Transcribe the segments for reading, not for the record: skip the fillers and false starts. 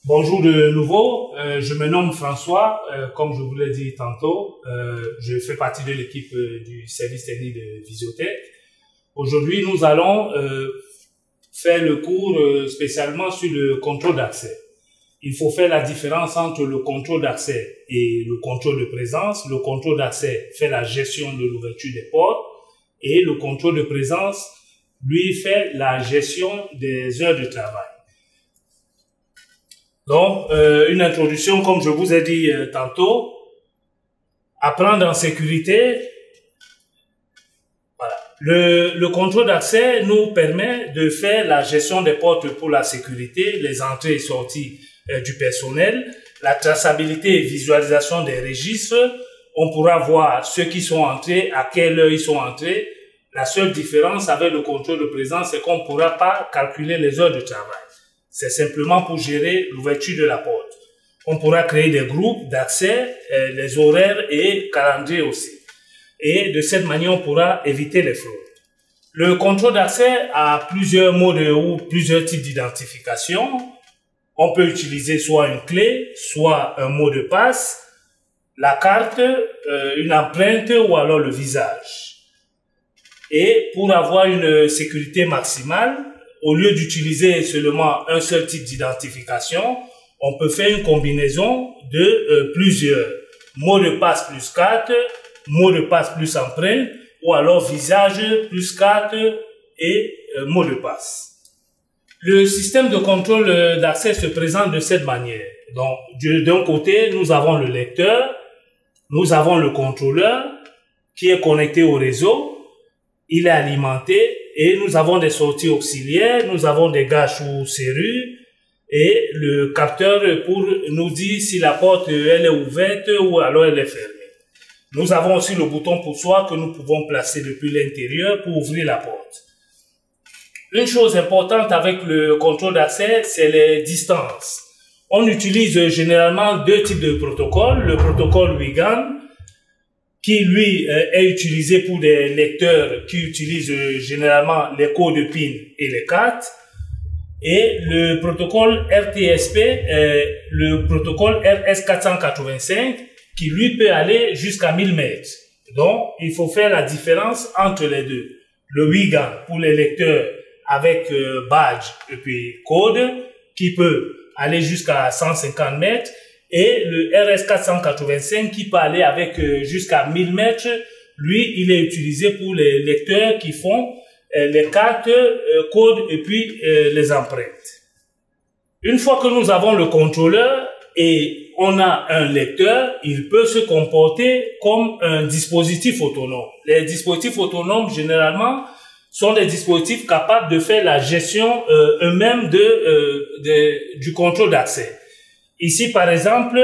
Bonjour de nouveau, je me nomme François, comme je vous l'ai dit tantôt, je fais partie de l'équipe du service technique de Visiotech. Aujourd'hui, nous allons faire le cours spécialement sur le contrôle d'accès. Il faut faire la différence entre le contrôle d'accès et le contrôle de présence. Le contrôle d'accès fait la gestion de l'ouverture des portes et le contrôle de présence, lui, fait la gestion des heures de travail. Donc, une introduction, comme je vous ai dit tantôt, apprendre en sécurité. Voilà. Le contrôle d'accès nous permet de faire la gestion des portes pour la sécurité, les entrées et sorties du personnel, la traçabilité et visualisation des registres. On pourra voir ceux qui sont entrés, à quelle heure ils sont entrés. La seule différence avec le contrôle de présence, c'est qu'on ne pourra pas calculer les heures de travail. C'est simplement pour gérer l'ouverture de la porte. On pourra créer des groupes d'accès, les horaires et calendrier aussi. Et de cette manière, on pourra éviter les fraudes. Le contrôle d'accès a plusieurs modes ou plusieurs types d'identification. On peut utiliser soit une clé, soit un mot de passe, la carte, une empreinte ou alors le visage. Et pour avoir une sécurité maximale, au lieu d'utiliser seulement un seul type d'identification, on peut faire une combinaison de plusieurs mots de passe plus carte, mot de passe plus empreinte, ou alors visage plus carte et mot de passe. Le système de contrôle d'accès se présente de cette manière. Donc, d'un côté, nous avons le lecteur, nous avons le contrôleur qui est connecté au réseau, il est alimenté, et nous avons des sorties auxiliaires, nous avons des gâches ou serrures et le capteur pour nous dire si la porte elle est ouverte ou alors elle est fermée. Nous avons aussi le bouton poussoir que nous pouvons placer depuis l'intérieur pour ouvrir la porte. Une chose importante avec le contrôle d'accès, c'est les distances. On utilise généralement deux types de protocoles. Le protocole WIGAN, qui lui est utilisé pour des lecteurs qui utilisent généralement les codes PIN et les cartes, et le protocole RTSP, le protocole RS485 qui lui peut aller jusqu'à 1000 mètres. Donc, il faut faire la différence entre les deux. Le WIGAN pour les lecteurs avec badge et puis code qui peut aller jusqu'à 150 mètres, et le RS485 qui peut aller avec jusqu'à 1000 mètres, lui, il est utilisé pour les lecteurs qui font les cartes, codes et puis les empreintes. Une fois que nous avons le contrôleur et on a un lecteur, il peut se comporter comme un dispositif autonome. Les dispositifs autonomes, généralement, sont des dispositifs capables de faire la gestion eux-mêmes du contrôle d'accès. Ici, par exemple,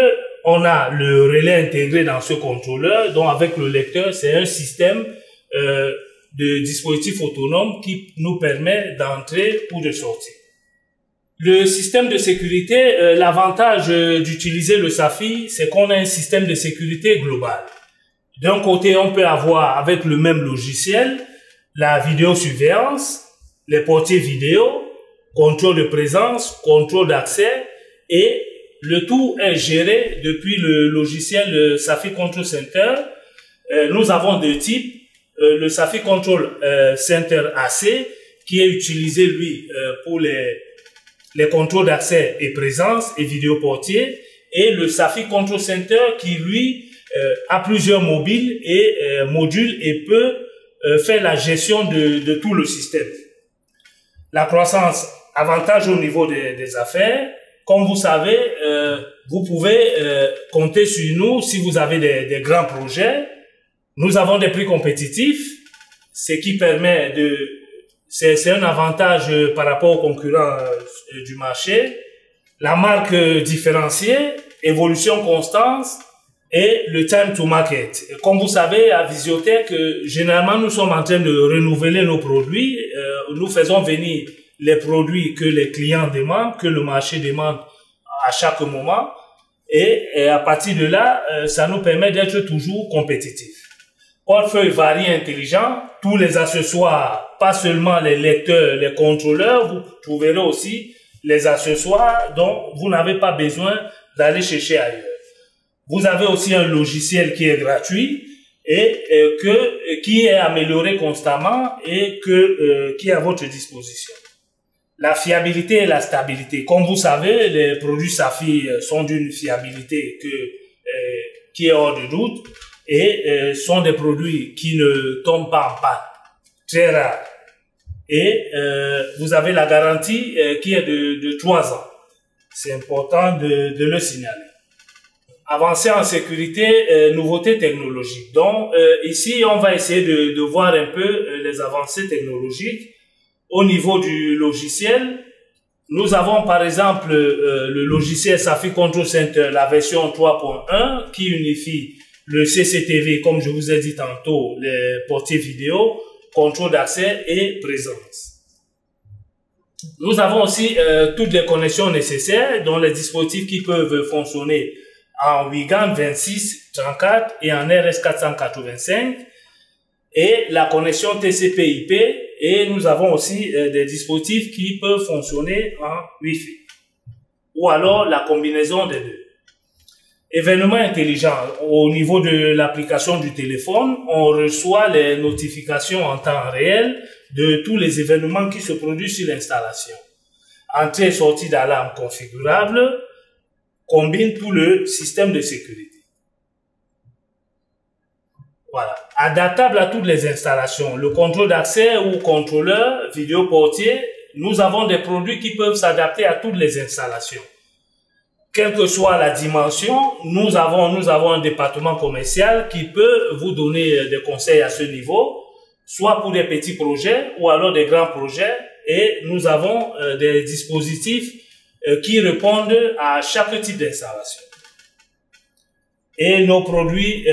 on a le relais intégré dans ce contrôleur, donc avec le lecteur, c'est un système de dispositif autonome qui nous permet d'entrer ou de sortir. Le système de sécurité, l'avantage d'utiliser le SAFI, c'est qu'on a un système de sécurité global. D'un côté, on peut avoir avec le même logiciel la vidéosurveillance, les portiers vidéo, contrôle de présence, contrôle d'accès et le tout est géré depuis le logiciel SAFI Control Center. Nous avons deux types. Le SAFI Control Center AC qui est utilisé, lui, pour les contrôles d'accès et présence et vidéo portier. Et le SAFI Control Center qui, lui, a plusieurs mobiles et modules et peut faire la gestion de tout le système. La croissance, avantage au niveau des affaires. Comme vous savez, vous pouvez compter sur nous si vous avez des grands projets. Nous avons des prix compétitifs, ce qui permet c'est un avantage par rapport aux concurrents du marché. La marque différenciée, évolution constante et le time to market. Et comme vous savez, à Visiotech, généralement, nous sommes en train de renouveler nos produits. Nous faisons venir les produits que les clients demandent, que le marché demande à chaque moment. Et à partir de là, ça nous permet d'être toujours compétitifs. Portefeuille varié intelligent, tous les accessoires, pas seulement les lecteurs, les contrôleurs, vous trouverez aussi les accessoires dont vous n'avez pas besoin d'aller chercher ailleurs. Vous avez aussi un logiciel qui est gratuit et qui est amélioré constamment et qui est à votre disposition. La fiabilité et la stabilité. Comme vous savez, les produits Safi sont d'une fiabilité qui est hors de doute et sont des produits qui ne tombent pas en panne. Très rare. Et vous avez la garantie qui est de 3 ans. C'est important de le signaler. Avancée en sécurité, nouveautés technologiques. Donc ici, on va essayer de voir un peu les avancées technologiques. Au niveau du logiciel, nous avons par exemple le logiciel Safi Control Center, la version 3.1 qui unifie le CCTV, comme je vous ai dit tantôt, les portiers vidéo, contrôle d'accès et présence. Nous avons aussi toutes les connexions nécessaires, dont les dispositifs qui peuvent fonctionner en WIGAN 2634 et en RS485 et la connexion TCP/IP, et nous avons aussi des dispositifs qui peuvent fonctionner en Wi-Fi ou alors la combinaison des deux. Événements intelligents. Au niveau de l'application du téléphone, on reçoit les notifications en temps réel de tous les événements qui se produisent sur l'installation. Entrée et sortie d'alarme configurable combine tout le système de sécurité. Voilà. Adaptable à toutes les installations. Le contrôle d'accès ou contrôleur vidéo portier, nous avons des produits qui peuvent s'adapter à toutes les installations. Quelle que soit la dimension, nous avons un département commercial qui peut vous donner des conseils à ce niveau, soit pour des petits projets ou alors des grands projets, et nous avons des dispositifs qui répondent à chaque type d'installation. Et nos produits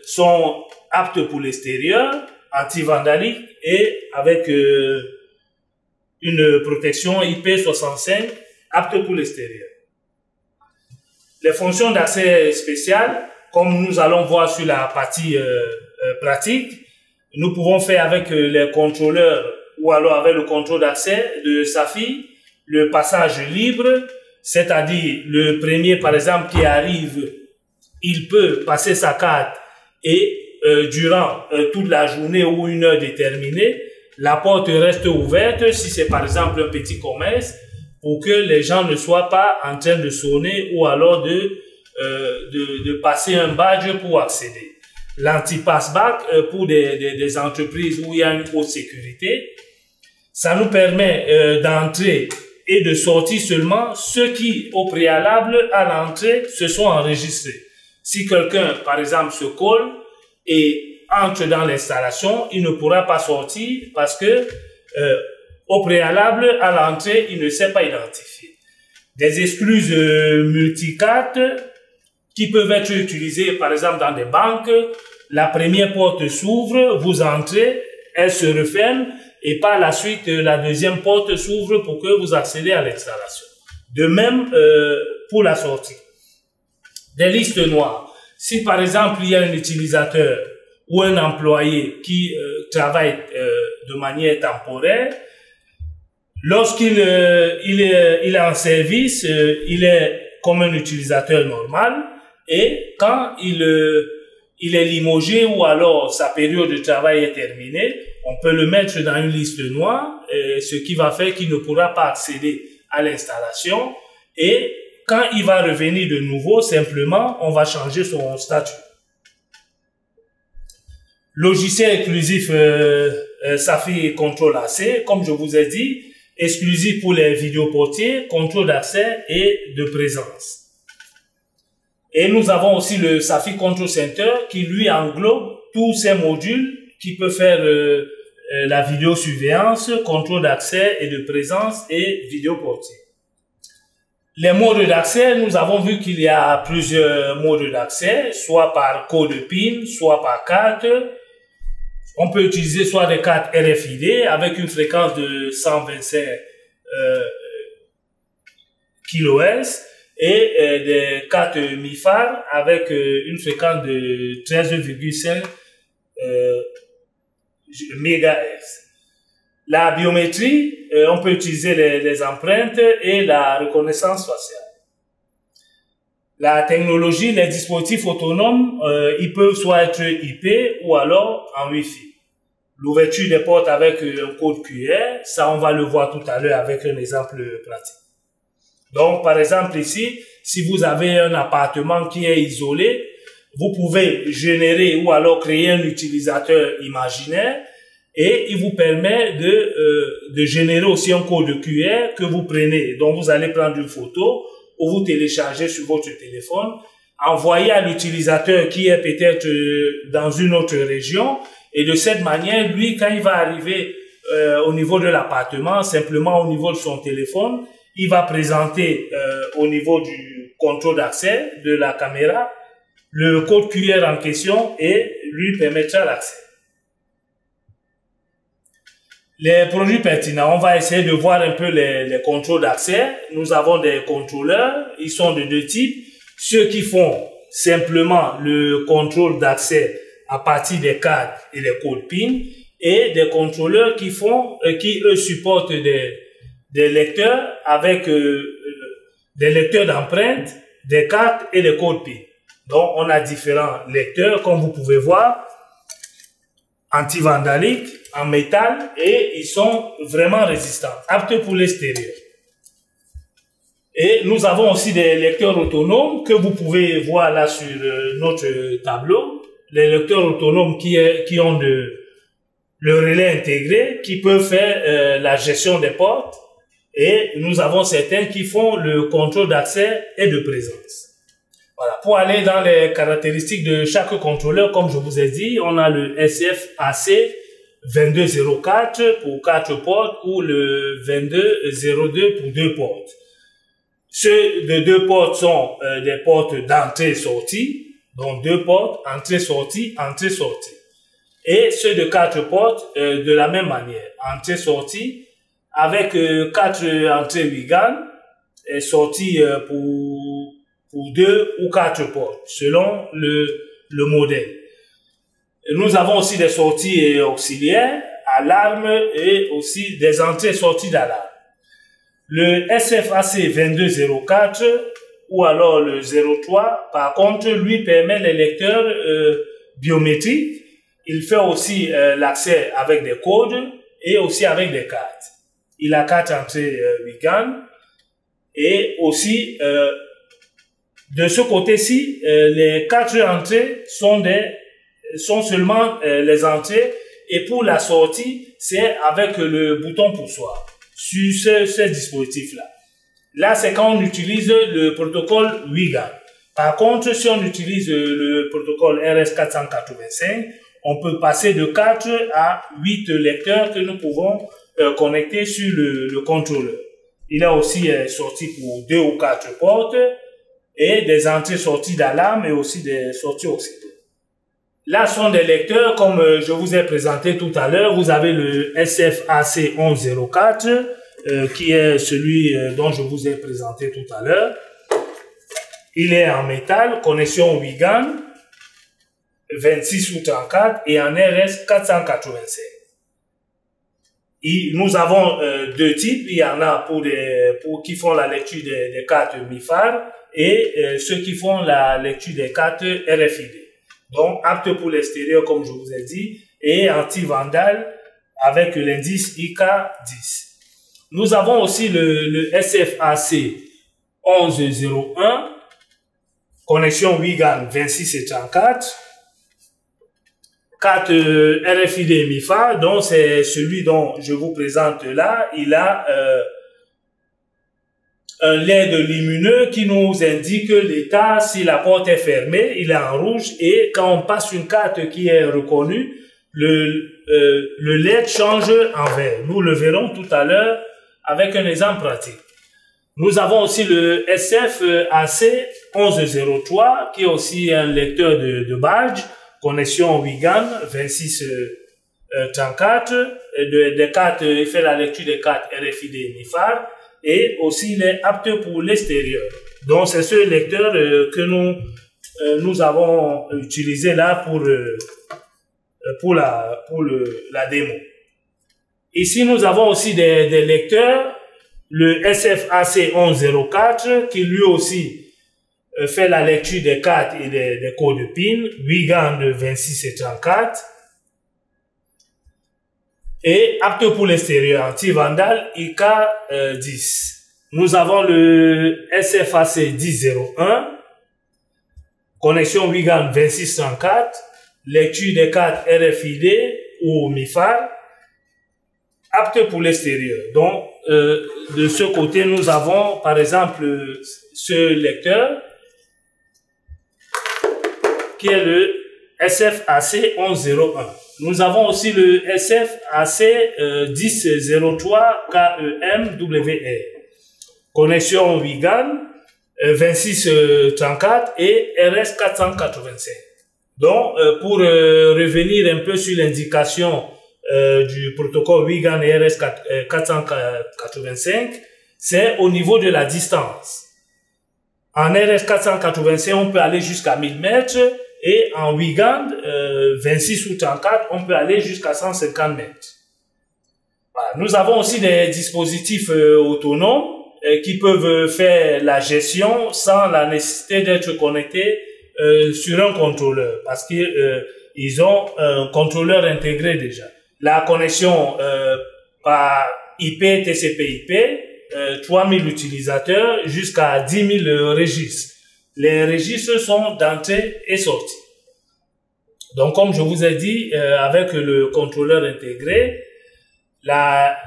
sont aptes pour l'extérieur, anti-vandalique et avec une protection IP65 apte pour l'extérieur. Les fonctions d'accès spéciales, comme nous allons voir sur la partie pratique, nous pouvons faire avec les contrôleurs ou alors avec le contrôle d'accès de Safi, le passage libre, c'est-à-dire le premier par exemple qui arrive, il peut passer sa carte et durant toute la journée ou une heure déterminée, la porte reste ouverte si c'est par exemple un petit commerce, pour que les gens ne soient pas en train de sonner ou alors de passer un badge pour accéder. L'anti-passback pour des entreprises où il y a une haute sécurité, ça nous permet d'entrer et de sortir seulement ceux qui, au préalable à l'entrée, se sont enregistrés. Si quelqu'un, par exemple, se colle et entre dans l'installation, il ne pourra pas sortir parce que au préalable à l'entrée, il ne s'est pas identifié. Des excuses multicartes qui peuvent être utilisées, par exemple, dans des banques. La première porte s'ouvre, vous entrez, elle se referme et par la suite, la deuxième porte s'ouvre pour que vous accédez à l'installation. De même pour la sortie. Des listes noires. Si par exemple, il y a un utilisateur ou un employé qui travaille de manière temporaire, lorsqu'il est en service, il est comme un utilisateur normal, et quand il est limogé ou alors sa période de travail est terminée, on peut le mettre dans une liste noire, ce qui va faire qu'il ne pourra pas accéder à l'installation, et quand il va revenir de nouveau, simplement, on va changer son statut. Logiciel exclusif Safi Control AC, comme je vous ai dit, exclusif pour les vidéoportiers, contrôle d'accès et de présence. Et nous avons aussi le Safi Control Center qui lui englobe tous ces modules qui peuvent faire la vidéosurveillance, contrôle d'accès et de présence et vidéoportier. Les modes d'accès, nous avons vu qu'il y a plusieurs modes d'accès, soit par code PIN, soit par carte. On peut utiliser soit des cartes RFID avec une fréquence de 125 kHz et des cartes MIFAR avec une fréquence de 13,5 MHz. La biométrie, on peut utiliser les empreintes et la reconnaissance faciale. La technologie, les dispositifs autonomes, ils peuvent soit être IP ou alors en Wi-Fi. L'ouverture des portes avec un code QR, ça on va le voir tout à l'heure avec un exemple pratique. Donc par exemple ici, si vous avez un appartement qui est isolé, vous pouvez générer ou alors créer un utilisateur imaginaire et il vous permet de générer aussi un code QR que vous prenez. Donc vous allez prendre une photo ou vous téléchargez sur votre téléphone, envoyer à l'utilisateur qui est peut-être dans une autre région. Et de cette manière, lui, quand il va arriver au niveau de l'appartement, simplement au niveau de son téléphone, il va présenter au niveau du contrôle d'accès de la caméra le code QR en question et lui permettra l'accès. Les produits pertinents, on va essayer de voir un peu les contrôles d'accès. Nous avons des contrôleurs, ils sont de deux types. Ceux qui font simplement le contrôle d'accès à partir des cartes et des codes PIN et des contrôleurs qui eux supportent des lecteurs avec des lecteurs d'empreintes, des cartes et des codes PIN. Donc on a différents lecteurs comme vous pouvez voir, anti-vandaliques, en métal et ils sont vraiment résistants, aptes pour l'extérieur. Et nous avons aussi des lecteurs autonomes que vous pouvez voir là sur notre tableau. Les lecteurs autonomes qui ont le relais intégré, qui peuvent faire la gestion des portes. Et nous avons certains qui font le contrôle d'accès et de présence. Voilà. Pour aller dans les caractéristiques de chaque contrôleur, comme je vous ai dit, on a le SFAC 2204 pour 4 portes ou le 2202 pour 2 portes. Ceux de 2 portes sont des portes d'entrée-sortie. Donc 2 portes, entrée-sortie, entrée-sortie. Et ceux de 4 portes, de la même manière, entrée-sortie, avec 4 entrées Wigan, et sortie pour 2 ou 4 portes, selon le modèle. Et nous avons aussi des sorties auxiliaires, alarmes et aussi des entrées-sorties d'alarme. Le SFAC 2204, ou alors le 03, par contre, lui permet les lecteurs biométriques. Il fait aussi l'accès avec des codes et aussi avec des cartes. Il a 4 entrées Wigan et aussi de ce côté-ci, les 4 entrées sont seulement les entrées et pour la sortie, c'est avec le bouton poussoir sur ce dispositif-là. Là, c'est quand on utilise le protocole Wigan. Par contre, si on utilise le protocole RS485, on peut passer de 4 à 8 lecteurs que nous pouvons connecter sur le contrôleur. Il a aussi sorti pour 2 ou 4 portes et des entrées-sorties d'alarme et aussi des sorties auxiliaires. Là sont des lecteurs comme je vous ai présenté tout à l'heure. Vous avez le SFAC 1104 qui est celui dont je vous ai présenté tout à l'heure. Il est en métal, connexion Wigan 26 ou 34 et en RS 485. Nous avons 2 types. Il y en a pour qui font la lecture des cartes MIFAR et ceux qui font la lecture des cartes RFID. Donc, apte pour l'extérieur, comme je vous ai dit, et anti-vandal avec l'indice IK10. Nous avons aussi le SFAC 1101, connexion Wigan 26 et 34, carte RFID MIFA, donc c'est celui dont je vous présente là. Il a un LED lumineux qui nous indique l'état si la porte est fermée, il est en rouge, et quand on passe une carte qui est reconnue, le LED change en vert. Nous le verrons tout à l'heure avec un exemple pratique. Nous avons aussi le SFAC 1103 qui est aussi un lecteur de badge, connexion Wigan 2634, des cartes, il fait la lecture des cartes RFID MIFAR et aussi il est apte pour l'extérieur. Donc c'est ce lecteur que nous avons utilisé là pour la démo. Ici, nous avons aussi des lecteurs, le SFAC1104 qui lui aussi fait la lecture des cartes et des codes PIN, Wiegand 26 et 34, et apte pour l'extérieur, anti-vandal IK10. Nous avons le SFAC 1001, connexion Wiegand 2634, lecture des cartes RFID ou MIFAR, apte pour l'extérieur. Donc, de ce côté, nous avons, par exemple, ce lecteur, qui est le SFAC 1101. Nous avons aussi le SFAC 1003 KEMWR. Connexion Wiegand 2634 et RS 485. Donc, pour revenir un peu sur l'indication du protocole Wiegand et RS 485, c'est au niveau de la distance. En RS 485, on peut aller jusqu'à 1000 mètres et en Wiegand 26 ou 34, on peut aller jusqu'à 150 mètres. Voilà. Nous avons aussi des dispositifs autonomes qui peuvent faire la gestion sans la nécessité d'être connectés sur un contrôleur parce qu'ils ont un contrôleur intégré déjà. La connexion par IP, TCP/IP, 3000 utilisateurs jusqu'à 10 000 registres. Les registres sont d'entrée et sortie. Donc, comme je vous ai dit, avec le contrôleur intégré, la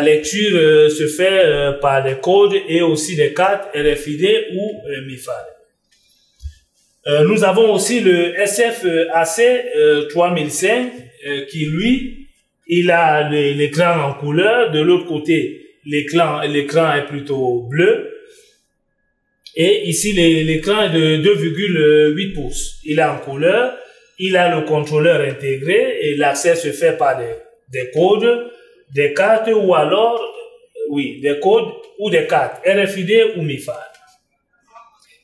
lecture se fait par des codes et aussi des cartes RFID ou MIFAR. Nous avons aussi le SFAC 3005 qui, lui, il a l'écran en couleur. De l'autre côté, l'écran est plutôt bleu. Et ici, l'écran est de 2,8 pouces. Il est en couleur. Il a le contrôleur intégré et l'accès se fait par des codes, des cartes ou alors, oui, des codes ou des cartes RFID ou MIFAR.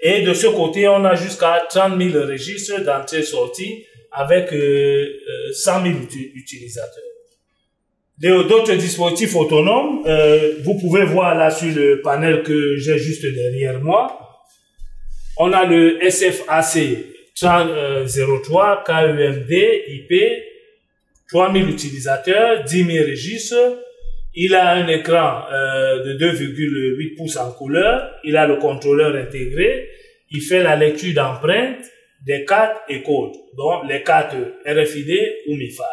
Et de ce côté, on a jusqu'à 30 000 registres d'entrée-sortie avec 100 000 utilisateurs. D'autres dispositifs autonomes, vous pouvez voir là sur le panel que j'ai juste derrière moi. On a le SFAC 3003 KEMD IP, 3000 utilisateurs, 10 000 registres. Il a un écran de 2,8 pouces en couleur. Il a le contrôleur intégré. Il fait la lecture d'empreintes, des cartes et codes, donc les cartes RFID ou MIFAR.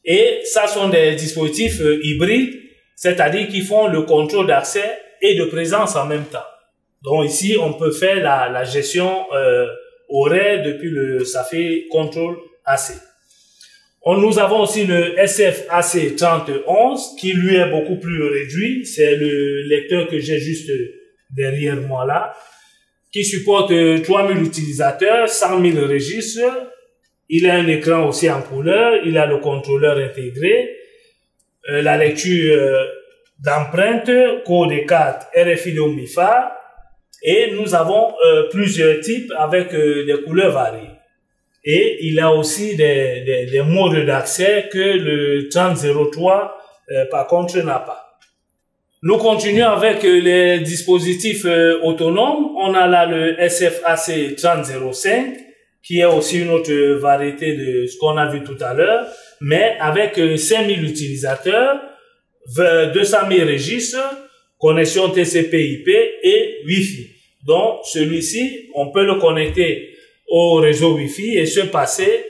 Et ça sont des dispositifs hybrides, c'est-à-dire qui font le contrôle d'accès et de présence en même temps. Donc ici, on peut faire la gestion horaire depuis le SAFE Control AC. Nous avons aussi le SFAC 3011 qui lui est beaucoup plus réduit. C'est le lecteur que j'ai juste derrière moi là, qui supporte 3000 utilisateurs, 100 000 registres. Il a un écran aussi en couleur, il a le contrôleur intégré, la lecture d'empreintes, code et cartes RFID ou MIFAR, et nous avons plusieurs types avec des couleurs variées. Et il a aussi des modes d'accès que le 3003 par contre n'a pas. Nous continuons avec les dispositifs autonomes. On a là le SFAC 3005 qui est aussi une autre variété de ce qu'on a vu tout à l'heure, mais avec 5000 utilisateurs, 200 000 registres, connexion TCP/IP et Wi-Fi. Donc, celui-ci, on peut le connecter au réseau Wi-Fi et se passer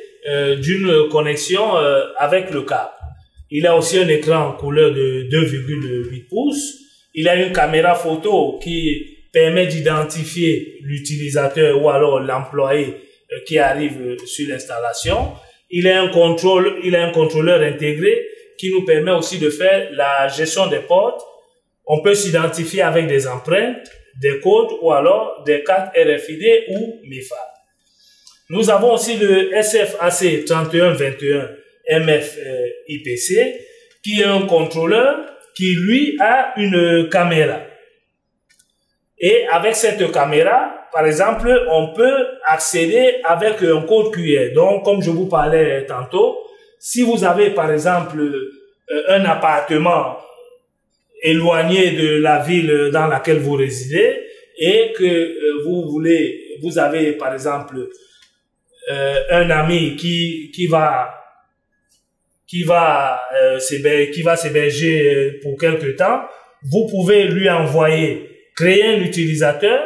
d'une connexion avec le câble. Il a aussi un écran en couleur de 2,8 pouces. Il a une caméra photo qui permet d'identifier l'utilisateur ou alors l'employé qui arrive sur l'installation. Il a un contrôleur intégré qui nous permet aussi de faire la gestion des portes. On peut s'identifier avec des empreintes, des codes ou alors des cartes RFID ou MIFAR. Nous avons aussi le SFAC 3121 MF IPC qui est un contrôleur qui lui a une caméra. Et avec cette caméra, par exemple, on peut accéder avec un code QR. Donc, comme je vous parlais tantôt, si vous avez par exemple un appartement éloigné de la ville dans laquelle vous résidez et que vous avez par exemple un ami qui va s'héberger pour quelque temps, vous pouvez lui créer un utilisateur,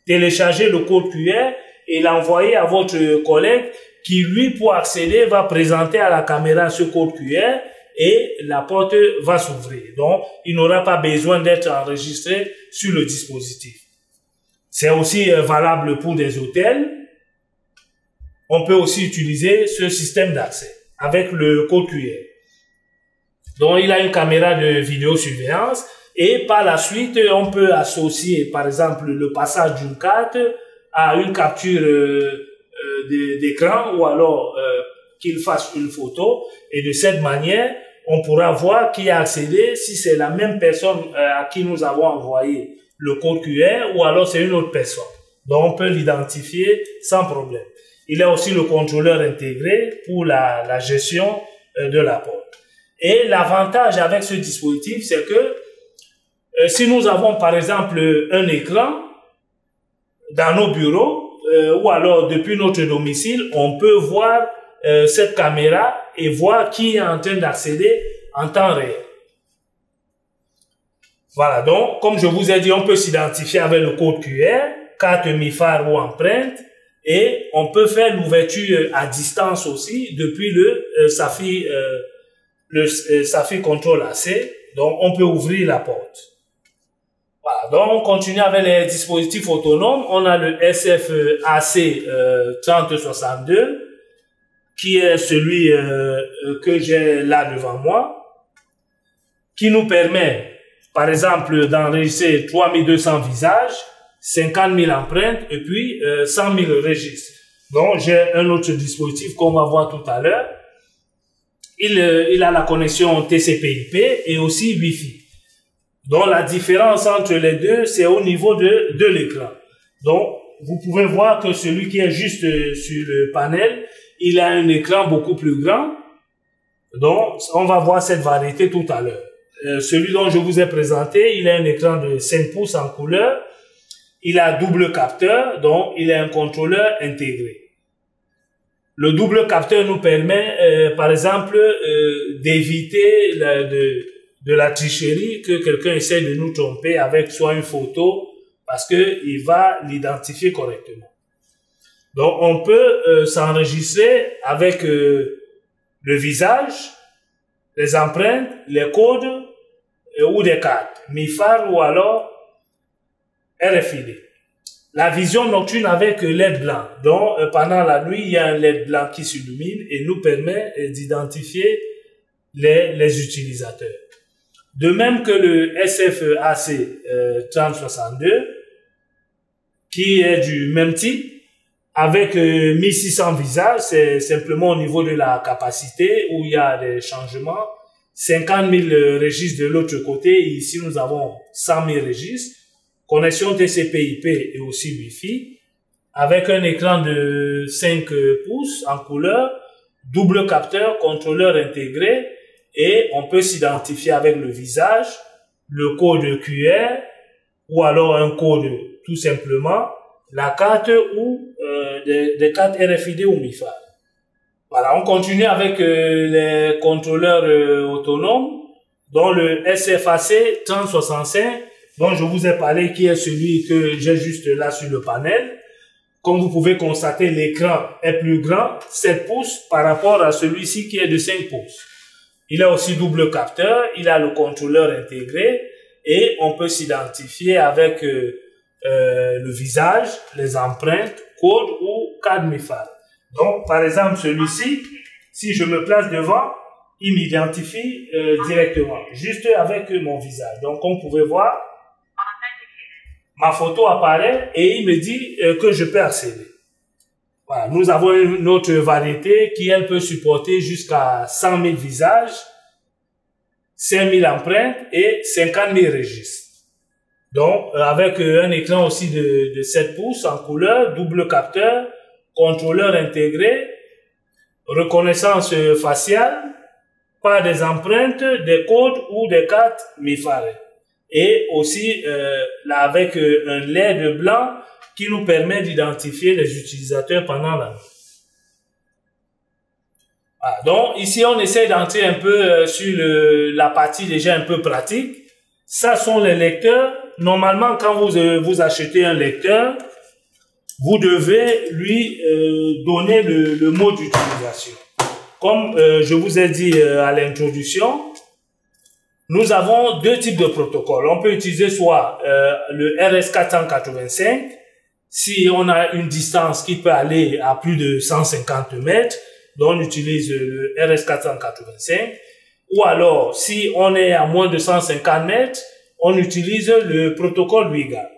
télécharger le code QR et l'envoyer à votre collègue qui, lui, pour accéder, va présenter à la caméra ce code QR et la porte va s'ouvrir. Donc, il n'aura pas besoin d'être enregistré sur le dispositif. C'est aussi valable pour des hôtels. On peut aussi utiliser ce système d'accès avec le code QR. Donc, il a une caméra de vidéosurveillance et par la suite, on peut associer, par exemple, le passage d'une carte à une capture d'écran ou alors qu'il fasse une photo et de cette manière, on pourra voir qui a accédé, si c'est la même personne à qui nous avons envoyé le code QR ou alors c'est une autre personne. Donc, on peut l'identifier sans problème. Il y a aussi le contrôleur intégré pour la gestion de la porte. Et l'avantage avec ce dispositif, c'est que si nous avons par exemple un écran dans nos bureaux ou alors depuis notre domicile, on peut voir cette caméra et voir qui est en train d'accéder en temps réel. Voilà, donc comme je vous ai dit, on peut s'identifier avec le code QR, carte MIFAR ou empreinte, et on peut faire l'ouverture à distance aussi depuis le SAFI Control AC. Donc, on peut ouvrir la porte. Voilà. Donc, on continue avec les dispositifs autonomes. On a le SFAC 3062, qui est celui que j'ai là devant moi, qui nous permet, par exemple, d'enregistrer 3200 visages, 50 000 empreintes et puis 100 000 registres. Donc, j'ai un autre dispositif qu'on va voir tout à l'heure. Il a la connexion TCP/IP et aussi Wi-Fi. Donc, la différence entre les deux, c'est au niveau de l'écran. Donc, vous pouvez voir que celui qui est juste sur le panel, il a un écran beaucoup plus grand. Donc, on va voir cette variété tout à l'heure. Celui dont je vous ai présenté, il a un écran de 5 pouces en couleur. Il a double capteur, donc il a un contrôleur intégré. Le double capteur nous permet, par exemple, d'éviter de la tricherie, que quelqu'un essaie de nous tromper avec soit une photo, parce qu'il va l'identifier correctement. Donc, on peut s'enregistrer avec le visage, les empreintes, les codes ou des cartes, MIFAR ou alors RFID. La vision nocturne avec LED blanc. Donc, pendant la nuit, il y a un LED blanc qui s'illumine et nous permet d'identifier les utilisateurs. De même que le SFAC 3062, qui est du même type, avec 1600 visages, c'est simplement au niveau de la capacité où il y a des changements. 50 000 registres de l'autre côté, ici nous avons 100 000 registres. Connexion TCP/IP et aussi Wi-Fi, avec un écran de 5 pouces en couleur, double capteur, contrôleur intégré, et on peut s'identifier avec le visage, le code QR, ou alors un code tout simplement, la carte ou des cartes RFID ou MIFAR. Voilà, on continue avec les contrôleurs autonomes, dont le SFAC 3065, dont je vous ai parlé, qui est celui que j'ai juste là sur le panel. Comme vous pouvez constater, l'écran est plus grand, 7 pouces, par rapport à celui-ci qui est de 5 pouces. Il a aussi double capteur, il a le contrôleur intégré et on peut s'identifier avec le visage, les empreintes, code ou carte MIFAR. Donc, par exemple, celui-ci, si je me place devant, il m'identifie directement, juste avec mon visage. Donc, comme vous pouvez voir, ma photo apparaît et il me dit que je peux accéder. Voilà, nous avons une autre variété qui, elle, peut supporter jusqu'à 100 000 visages, 5 000 empreintes et 50 000 registres. Donc, avec un écran aussi de 7 pouces en couleur, double capteur, contrôleur intégré, reconnaissance faciale, par des empreintes, des codes ou des cartes MIFARE. Et aussi là, avec un LED blanc qui nous permet d'identifier les utilisateurs pendant la nuit. Voilà, donc ici on essaie d'entrer un peu sur la partie déjà un peu pratique. Ça sont les lecteurs. Normalement, quand vous achetez un lecteur, vous devez lui donner le mode d'utilisation. Comme je vous ai dit à l'introduction, nous avons deux types de protocoles. On peut utiliser soit le RS485, si on a une distance qui peut aller à plus de 150 mètres, donc on utilise le RS485, ou alors si on est à moins de 150 mètres, on utilise le protocole WiGAN.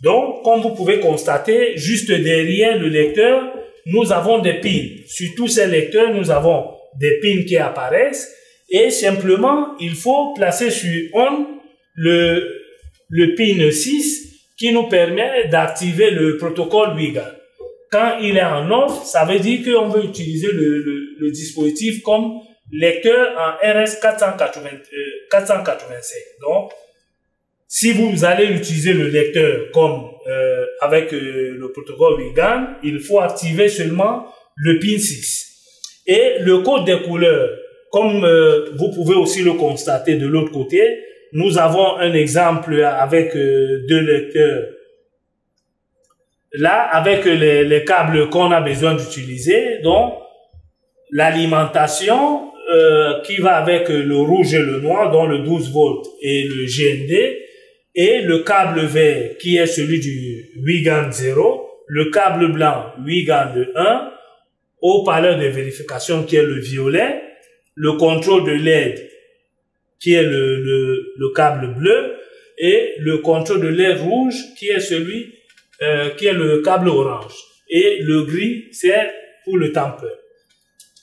Donc, comme vous pouvez constater, juste derrière le lecteur, nous avons des pins. Sur tous ces lecteurs, nous avons des pins qui apparaissent et simplement, il faut placer sur ON le pin 6 qui nous permet d'activer le protocole WiGAN. Quand il est en off, ça veut dire qu'on veut utiliser le dispositif comme lecteur en RS485. Donc, si vous allez utiliser le lecteur comme avec le protocole WiGAN, il faut activer seulement le pin 6. Et le code des couleurs, comme vous pouvez aussi le constater de l'autre côté, nous avons un exemple avec deux lecteurs. Là, avec les câbles qu'on a besoin d'utiliser, donc l'alimentation qui va avec le rouge et le noir, dont le 12 volts et le GND, et le câble vert qui est celui du WiGAN 0, le câble blanc WiGAN 1, haut-parleur de vérification qui est le violet, le contrôle de LED qui est le câble bleu et le contrôle de LED rouge qui est celui qui est le câble orange. Et le gris c'est pour le tampeur.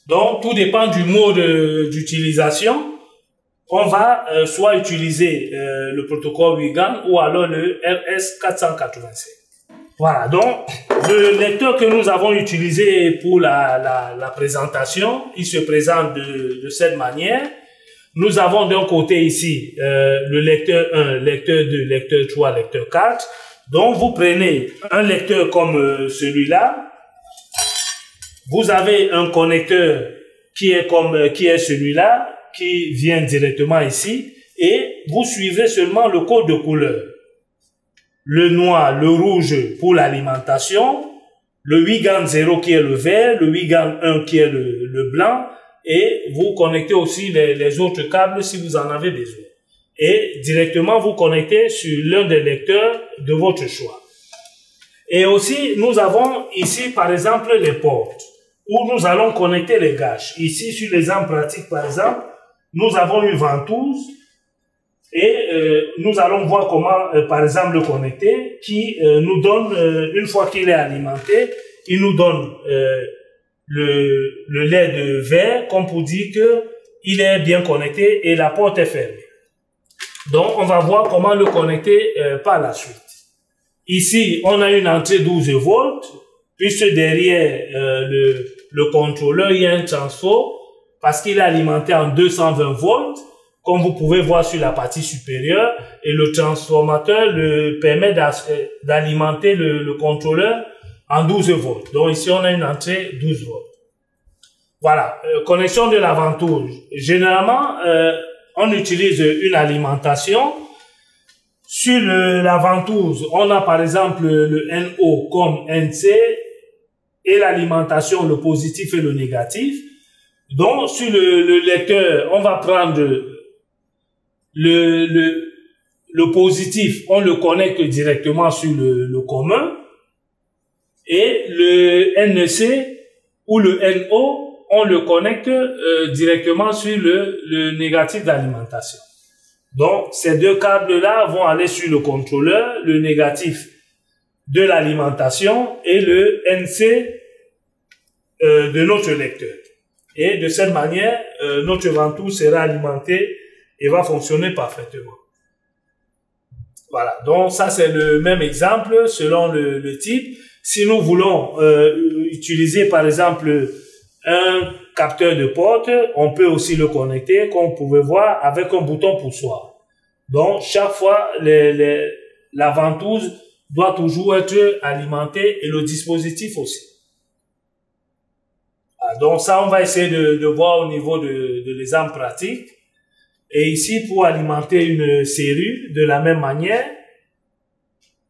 Donc tout dépend du mode d'utilisation. On va soit utiliser le protocole WiGAN ou alors le RS485. Voilà, donc le lecteur que nous avons utilisé pour la présentation, il se présente de cette manière. Nous avons d'un côté ici le lecteur 1, lecteur 2, lecteur 3, lecteur 4. Donc vous prenez un lecteur comme celui-là. Vous avez un connecteur qui est celui-là, qui vient directement ici, et vous suivez seulement le code de couleur. Le noir, le rouge pour l'alimentation, le WiGAN 0 qui est le vert, le WiGAN 1 qui est le blanc, et vous connectez aussi les autres câbles si vous en avez besoin. Et directement vous connectez sur l'un des lecteurs de votre choix. Et aussi, nous avons ici par exemple les portes, où nous allons connecter les gâches. Ici, sur l'exemple pratique par exemple, nous avons une ventouse et nous allons voir comment, par exemple, le connecter qui nous donne, une fois qu'il est alimenté, il nous donne le LED vert comme pour dire que il est bien connecté et la porte est fermée. Donc, on va voir comment le connecter par la suite. Ici, on a une entrée 12 volts, puisque derrière le contrôleur, il y a un transfo parce qu'il est alimenté en 220 volts, comme vous pouvez voir sur la partie supérieure, et le transformateur le permet d'alimenter le contrôleur en 12 volts. Donc ici, on a une entrée 12 volts. Voilà, connexion de la ventouse. Généralement, on utilise une alimentation. Sur la ventouse, on a par exemple le NO comme NC et l'alimentation, le positif et le négatif. Donc, sur le lecteur, on va prendre le positif, on le connecte directement sur le commun. Et le NC ou le NO, on le connecte directement sur le négatif d'alimentation. Donc, ces deux câbles-là vont aller sur le contrôleur, le négatif de l'alimentation et le NC de notre lecteur. Et de cette manière, notre ventouse sera alimentée et va fonctionner parfaitement. Voilà, donc ça c'est le même exemple selon le type. Si nous voulons utiliser par exemple un capteur de porte, on peut aussi le connecter, comme vous pouvez voir, avec un bouton poussoir. Donc, chaque fois, la ventouse doit toujours être alimentée et le dispositif aussi. Donc, ça, on va essayer de voir au niveau de l'exemple pratique. Et ici, pour alimenter une serrure de la même manière,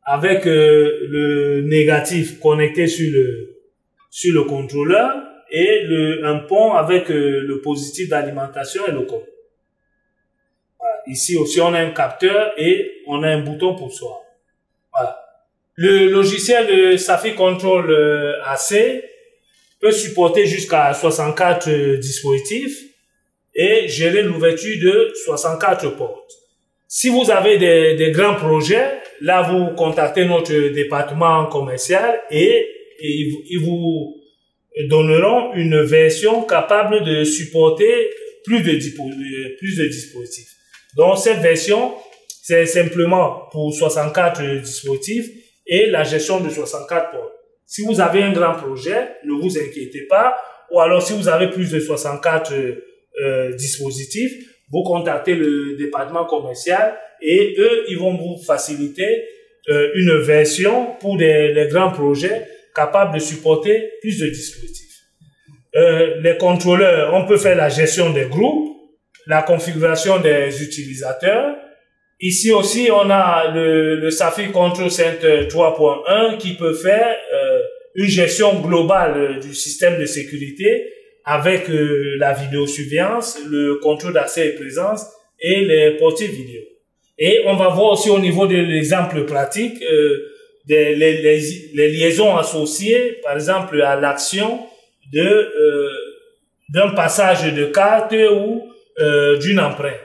avec le négatif connecté sur le contrôleur et un pont avec le positif d'alimentation et le cône. Voilà. Ici aussi, on a un capteur et on a un bouton poussoir. Voilà. Le logiciel de Safi Control AC peut supporter jusqu'à 64 dispositifs et gérer l'ouverture de 64 portes. Si vous avez des grands projets, là, vous contactez notre département commercial et ils vous donneront une version capable de supporter plus de dispositifs. Donc, cette version, c'est simplement pour 64 dispositifs et la gestion de 64 portes. Si vous avez un grand projet, ne vous inquiétez pas. Ou alors, si vous avez plus de 64 dispositifs, vous contactez le département commercial et eux, ils vont vous faciliter une version pour les grands projets capables de supporter plus de dispositifs. Les contrôleurs, on peut faire la gestion des groupes, la configuration des utilisateurs. Ici aussi, on a le Safi Control Center 3.1 qui peut faire une gestion globale du système de sécurité avec la vidéosurveillance, le contrôle d'accès et présence et les portiers vidéo. Et on va voir aussi au niveau de l'exemple pratique les liaisons associées, par exemple à l'action d'un passage de carte ou d'une empreinte.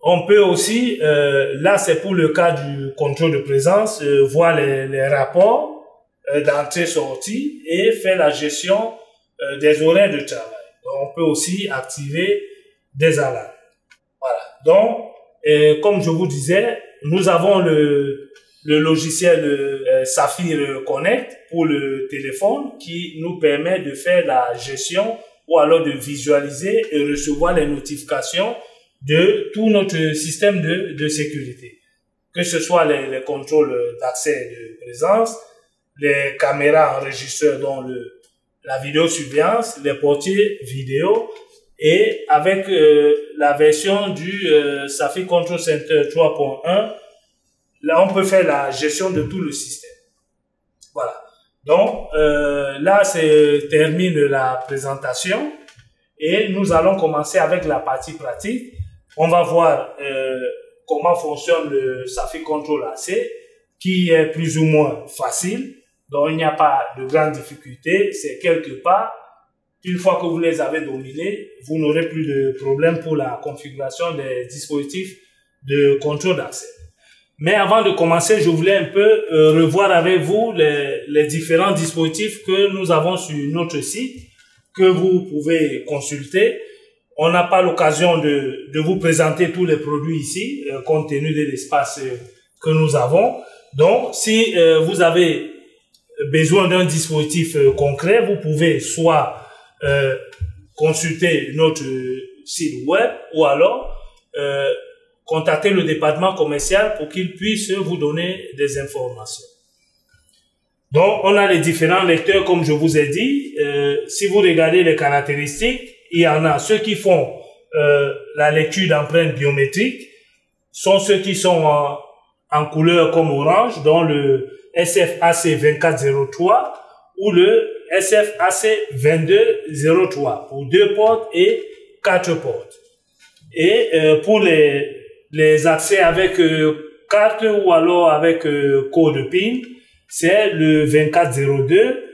On peut aussi, là c'est pour le cas du contrôle de présence, voir les rapports d'entrée-sortie et faire la gestion des horaires de travail. Donc, on peut aussi activer des alarmes. Voilà. Donc, comme je vous disais, nous avons le logiciel Saphir Connect pour le téléphone qui nous permet de faire la gestion ou alors de visualiser et recevoir les notifications de tout notre système de sécurité. Que ce soit les contrôles d'accès et de présence, les caméras enregistreurs dont la vidéosurveillance, les portiers vidéo et avec la version du Safi Control Center 3.1, là on peut faire la gestion de tout le système. Voilà. Donc là termine la présentation et nous allons commencer avec la partie pratique. On va voir comment fonctionne le Safi Control AC qui est plus ou moins facile. Donc, il n'y a pas de grandes difficultés. C'est quelque part, une fois que vous les avez dominés, vous n'aurez plus de problème pour la configuration des dispositifs de contrôle d'accès. Mais avant de commencer, je voulais un peu revoir avec vous les différents dispositifs que nous avons sur notre site, que vous pouvez consulter. On n'a pas l'occasion de vous présenter tous les produits ici, compte tenu de l'espace que nous avons. Donc, si vous avez besoin d'un dispositif concret, vous pouvez soit consulter notre site web ou alors contacter le département commercial pour qu'il puisse vous donner des informations. Donc, on a les différents lecteurs, comme je vous ai dit. Si vous regardez les caractéristiques, il y en a ceux qui font la lecture d'empreintes biométriques, sont ceux qui sont en couleur comme orange, dont le SFAC 2403 ou le SFAC 2203 pour 2 portes et 4 portes. Et pour les accès avec carte ou alors avec code PIN, c'est le 2402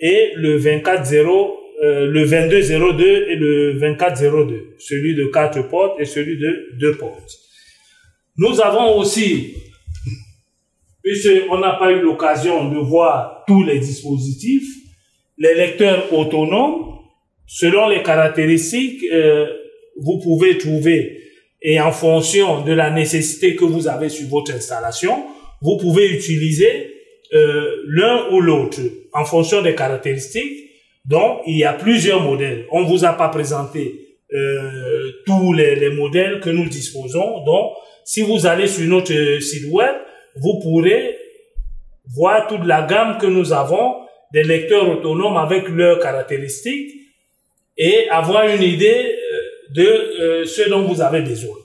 et le 2202 et le 2402, celui de 4 portes et celui de 2 portes. Nous avons aussi, puisqu'on n'a pas eu l'occasion de voir tous les dispositifs, les lecteurs autonomes, selon les caractéristiques, vous pouvez trouver, et en fonction de la nécessité que vous avez sur votre installation, vous pouvez utiliser l'un ou l'autre en fonction des caractéristiques. Donc, il y a plusieurs modèles. On vous a pas présenté tous les modèles que nous disposons. Donc, si vous allez sur notre site web, vous pourrez voir toute la gamme que nous avons des lecteurs autonomes avec leurs caractéristiques et avoir une idée de ce dont vous avez besoin.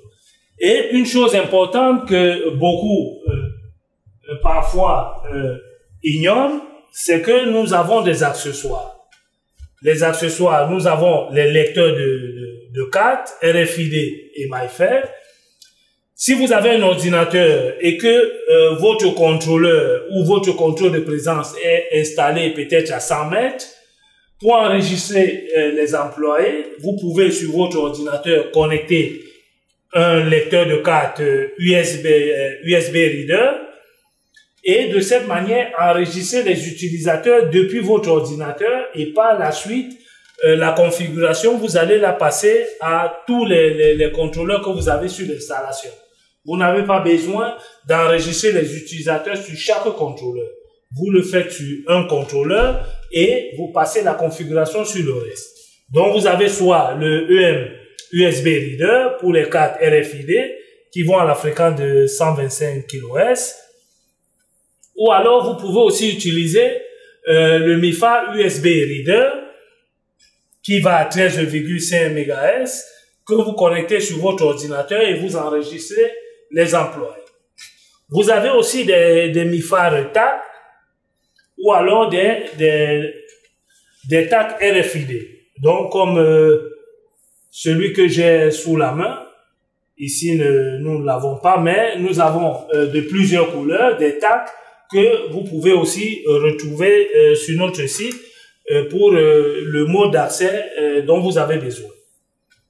Et une chose importante que beaucoup parfois ignorent, c'est que nous avons des accessoires. Les accessoires, nous avons les lecteurs de cartes, RFID et MyFair. Si vous avez un ordinateur et que votre contrôleur ou votre contrôle de présence est installé peut-être à 100 mètres, pour enregistrer les employés, vous pouvez sur votre ordinateur connecter un lecteur de cartes USB Reader et de cette manière enregistrer les utilisateurs depuis votre ordinateur et par la suite la configuration, vous allez la passer à tous les contrôleurs que vous avez sur l'installation. Vous n'avez pas besoin d'enregistrer les utilisateurs sur chaque contrôleur. Vous le faites sur un contrôleur et vous passez la configuration sur le reste. Donc, vous avez soit le EM USB Reader pour les cartes RFID qui vont à la fréquence de 125 kHz. Ou alors, vous pouvez aussi utiliser le MIFA USB Reader qui va à 13,5 MHz que vous connectez sur votre ordinateur et vous enregistrez les employés. Vous avez aussi des MIFAR TAC ou alors des TAC RFID. Donc, comme celui que j'ai sous la main, ici nous ne l'avons pas, mais nous avons de plusieurs couleurs, des TAC que vous pouvez aussi retrouver sur notre site pour le mode d'accès dont vous avez besoin.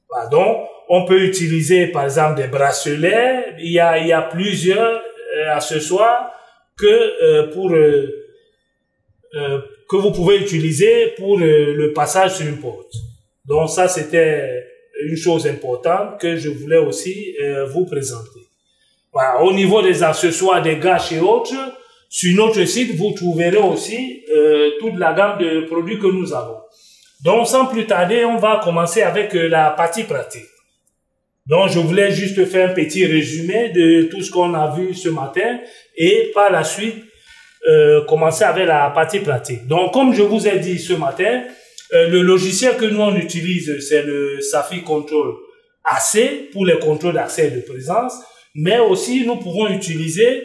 Voilà, donc, on peut utiliser par exemple des bracelets. Il y a plusieurs accessoires que vous pouvez utiliser pour le passage sur une porte. Donc ça, c'était une chose importante que je voulais aussi vous présenter. Voilà, au niveau des accessoires, des gâches et autres, sur notre site, vous trouverez aussi toute la gamme de produits que nous avons. Donc sans plus tarder, on va commencer avec la partie pratique. Donc, je voulais juste faire un petit résumé de tout ce qu'on a vu ce matin et par la suite, commencer avec la partie pratique. Donc, comme je vous ai dit ce matin, le logiciel que nous on utilise, c'est le Safi Control AC pour les contrôles d'accès et de présence, mais aussi nous pouvons utiliser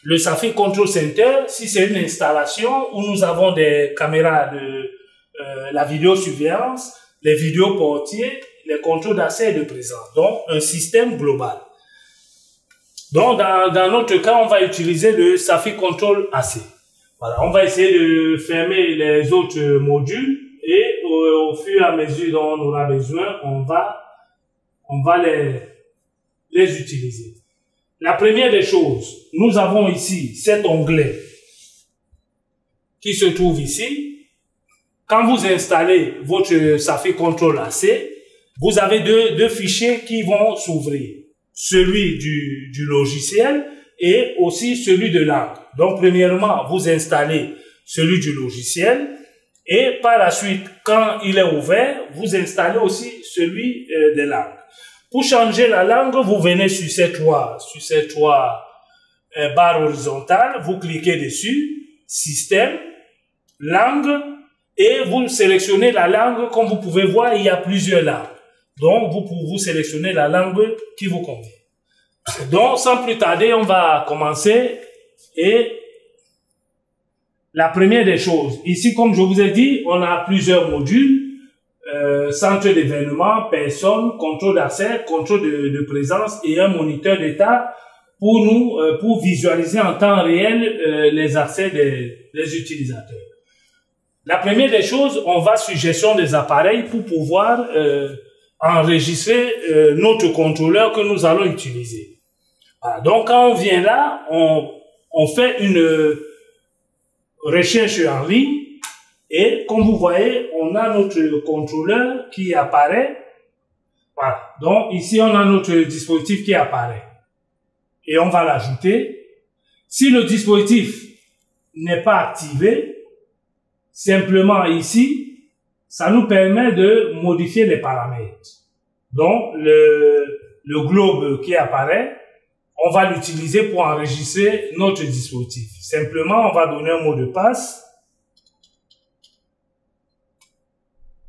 le Safi Control Center si c'est une installation où nous avons des caméras de la vidéosurveillance, les vidéos portiers, les contrôles d'accès et de présence, donc un système global. Donc, dans notre cas, on va utiliser le Safi Control AC. Voilà, on va essayer de fermer les autres modules et au fur et à mesure dont on aura besoin, on va les utiliser. La première des choses, nous avons ici cet onglet qui se trouve ici. Quand vous installez votre Safi Control AC, vous avez deux fichiers qui vont s'ouvrir. Celui du logiciel et aussi celui de langue. Donc, premièrement, vous installez celui du logiciel et par la suite, quand il est ouvert, vous installez aussi celui des langues. Pour changer la langue, vous venez sur ces trois barres horizontales, vous cliquez dessus, système, langue, et vous sélectionnez la langue. Comme vous pouvez voir, il y a plusieurs langues. Donc, vous sélectionnez la langue qui vous convient. Donc, sans plus tarder, on va commencer. Et la première des choses, ici, comme je vous ai dit, on a plusieurs modules. Centre d'événement, personne, contrôle d'accès, contrôle de présence et un moniteur d'état pour visualiser en temps réel les accès des utilisateurs. La première des choses, on va sur gestion des appareils pour pouvoir enregistrer notre contrôleur que nous allons utiliser. Voilà. Donc, quand on vient là, on fait une recherche en ligne et comme vous voyez, on a notre contrôleur qui apparaît. Voilà. Donc, ici, on a notre dispositif qui apparaît. Et on va l'ajouter. Si le dispositif n'est pas activé, simplement ici, ça nous permet de modifier les paramètres. Donc, le globe qui apparaît, on va l'utiliser pour enregistrer notre dispositif. Simplement, on va donner un mot de passe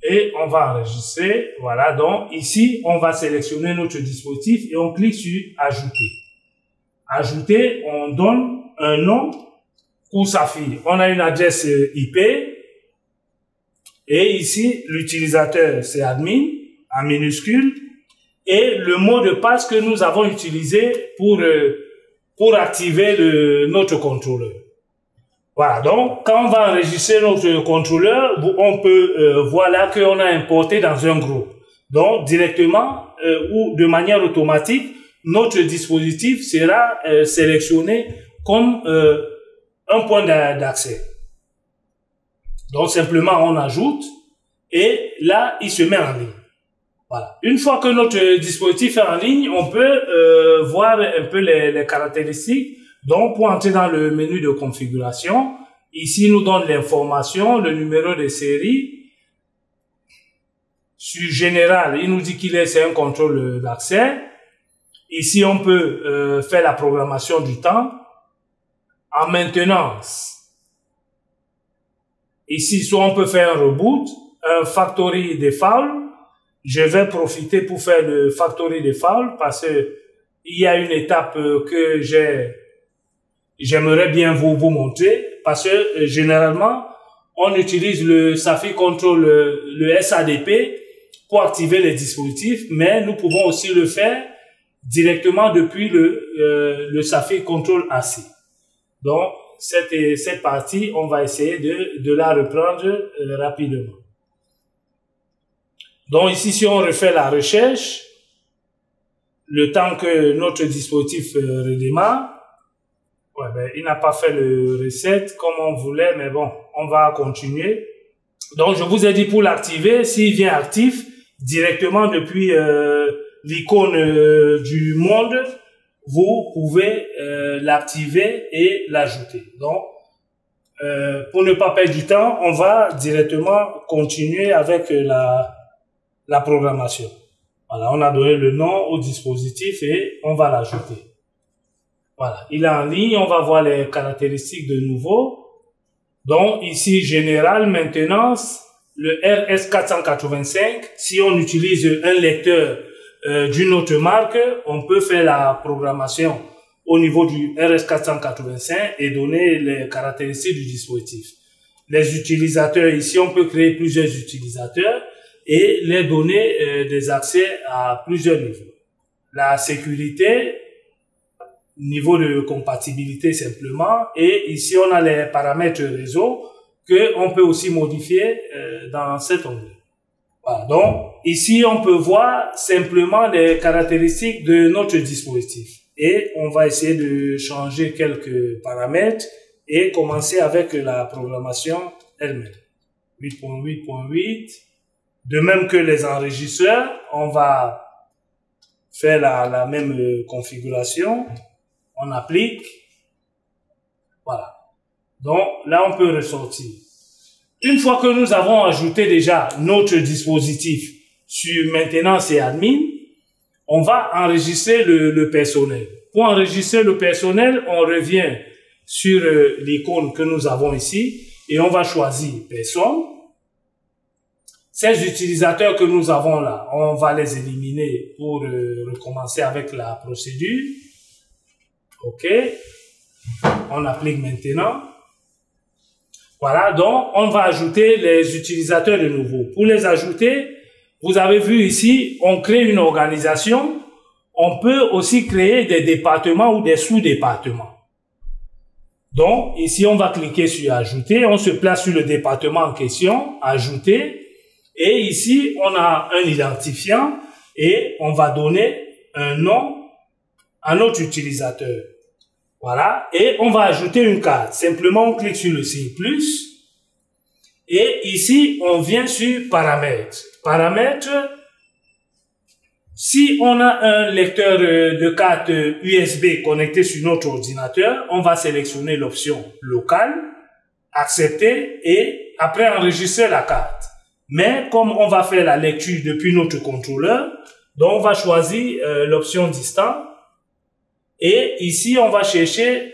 et on va enregistrer. Voilà, donc ici, on va sélectionner notre dispositif et on clique sur Ajouter. Ajouter, on donne un nom pour Safi. On a une adresse IP et ici, l'utilisateur, c'est admin en minuscule. Et le mot de passe que nous avons utilisé pour activer notre contrôleur. Voilà, donc quand on va enregistrer notre contrôleur, on peut voir là qu'on a importé dans un groupe. Donc directement ou de manière automatique, notre dispositif sera sélectionné comme un point d'accès. Donc simplement on ajoute et là il se met en ligne. Voilà. Une fois que notre dispositif est en ligne, on peut voir un peu les caractéristiques. Donc, pour entrer dans le menu de configuration, ici, il nous donne l'information, le numéro de série. Sur général, il nous dit c'est un contrôle d'accès. Ici, on peut faire la programmation du temps. En maintenance, ici, soit on peut faire un reboot, un factory default. Je vais profiter pour faire le factory default parce que il y a une étape que j'aimerais bien vous montrer parce que généralement on utilise le Safi Control, le SADP pour activer les dispositifs, mais nous pouvons aussi le faire directement depuis le Safi Control AC. Donc cette partie, on va essayer de la reprendre rapidement. Donc ici, si on refait la recherche, le temps que notre dispositif redémarre, il n'a pas fait le reset comme on voulait, mais bon, on va continuer. Donc je vous ai dit pour l'activer, s'il vient actif, directement depuis l'icône du monde, vous pouvez l'activer et l'ajouter. Donc, pour ne pas perdre du temps, on va directement continuer avec la programmation. Voilà, on a donné le nom au dispositif et on va l'ajouter. Voilà, il est en ligne, on va voir les caractéristiques de nouveau. Donc ici, général, maintenance, le RS485, si on utilise un lecteur d'une autre marque, on peut faire la programmation au niveau du RS485 et donner les caractéristiques du dispositif. Les utilisateurs, ici, on peut créer plusieurs utilisateurs et les donner des accès à plusieurs niveaux. La sécurité, niveau de compatibilité simplement, et ici on a les paramètres réseau que on peut aussi modifier dans cet onglet. Voilà, donc ici on peut voir simplement les caractéristiques de notre dispositif et on va essayer de changer quelques paramètres et commencer avec la programmation elle-même. 8.8.8. De même que les enregistreurs, on va faire la même configuration. On applique. Voilà. Donc, là, on peut ressortir. Une fois que nous avons ajouté déjà notre dispositif sur maintenance et admin, on va enregistrer le personnel. Pour enregistrer le personnel, on revient sur l'icône que nous avons ici et on va choisir personne. Ces utilisateurs que nous avons là, on va les éliminer pour recommencer avec la procédure. OK. On applique maintenant. Voilà, donc on va ajouter les utilisateurs de nouveau. Pour les ajouter, vous avez vu ici, on crée une organisation. On peut aussi créer des départements ou des sous-départements. Donc ici, on va cliquer sur ajouter. On se place sur le département en question, ajouter. Et ici, on a un identifiant et on va donner un nom à notre utilisateur. Voilà. Et on va ajouter une carte. Simplement, on clique sur le signe plus. Et ici, on vient sur paramètres. Paramètres. Si on a un lecteur de carte USB connecté sur notre ordinateur, on va sélectionner l'option locale, accepter et après enregistrer la carte. Mais comme on va faire la lecture depuis notre contrôleur, donc on va choisir l'option distant. Et ici, on va chercher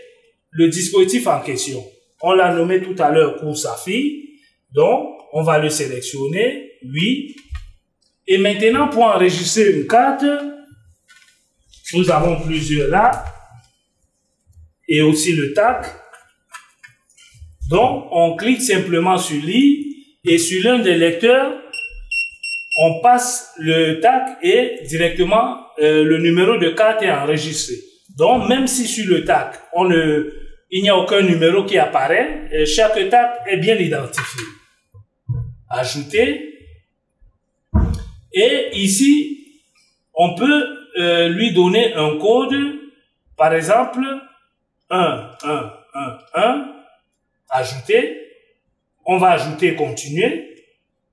le dispositif en question. On l'a nommé tout à l'heure course à fil. Donc, on va le sélectionner. Oui. Et maintenant, pour enregistrer une carte, nous avons plusieurs là. Et aussi le TAC. Donc, on clique simplement sur lire. Et sur l'un des lecteurs, on passe le TAC et directement, le numéro de carte est enregistré. Donc, même si sur le TAC, il n'y a aucun numéro qui apparaît, chaque TAC est bien identifié. Ajouter. Et ici, on peut lui donner un code, par exemple, 1, 1, 1, 1, ajouter. On va ajouter continuer.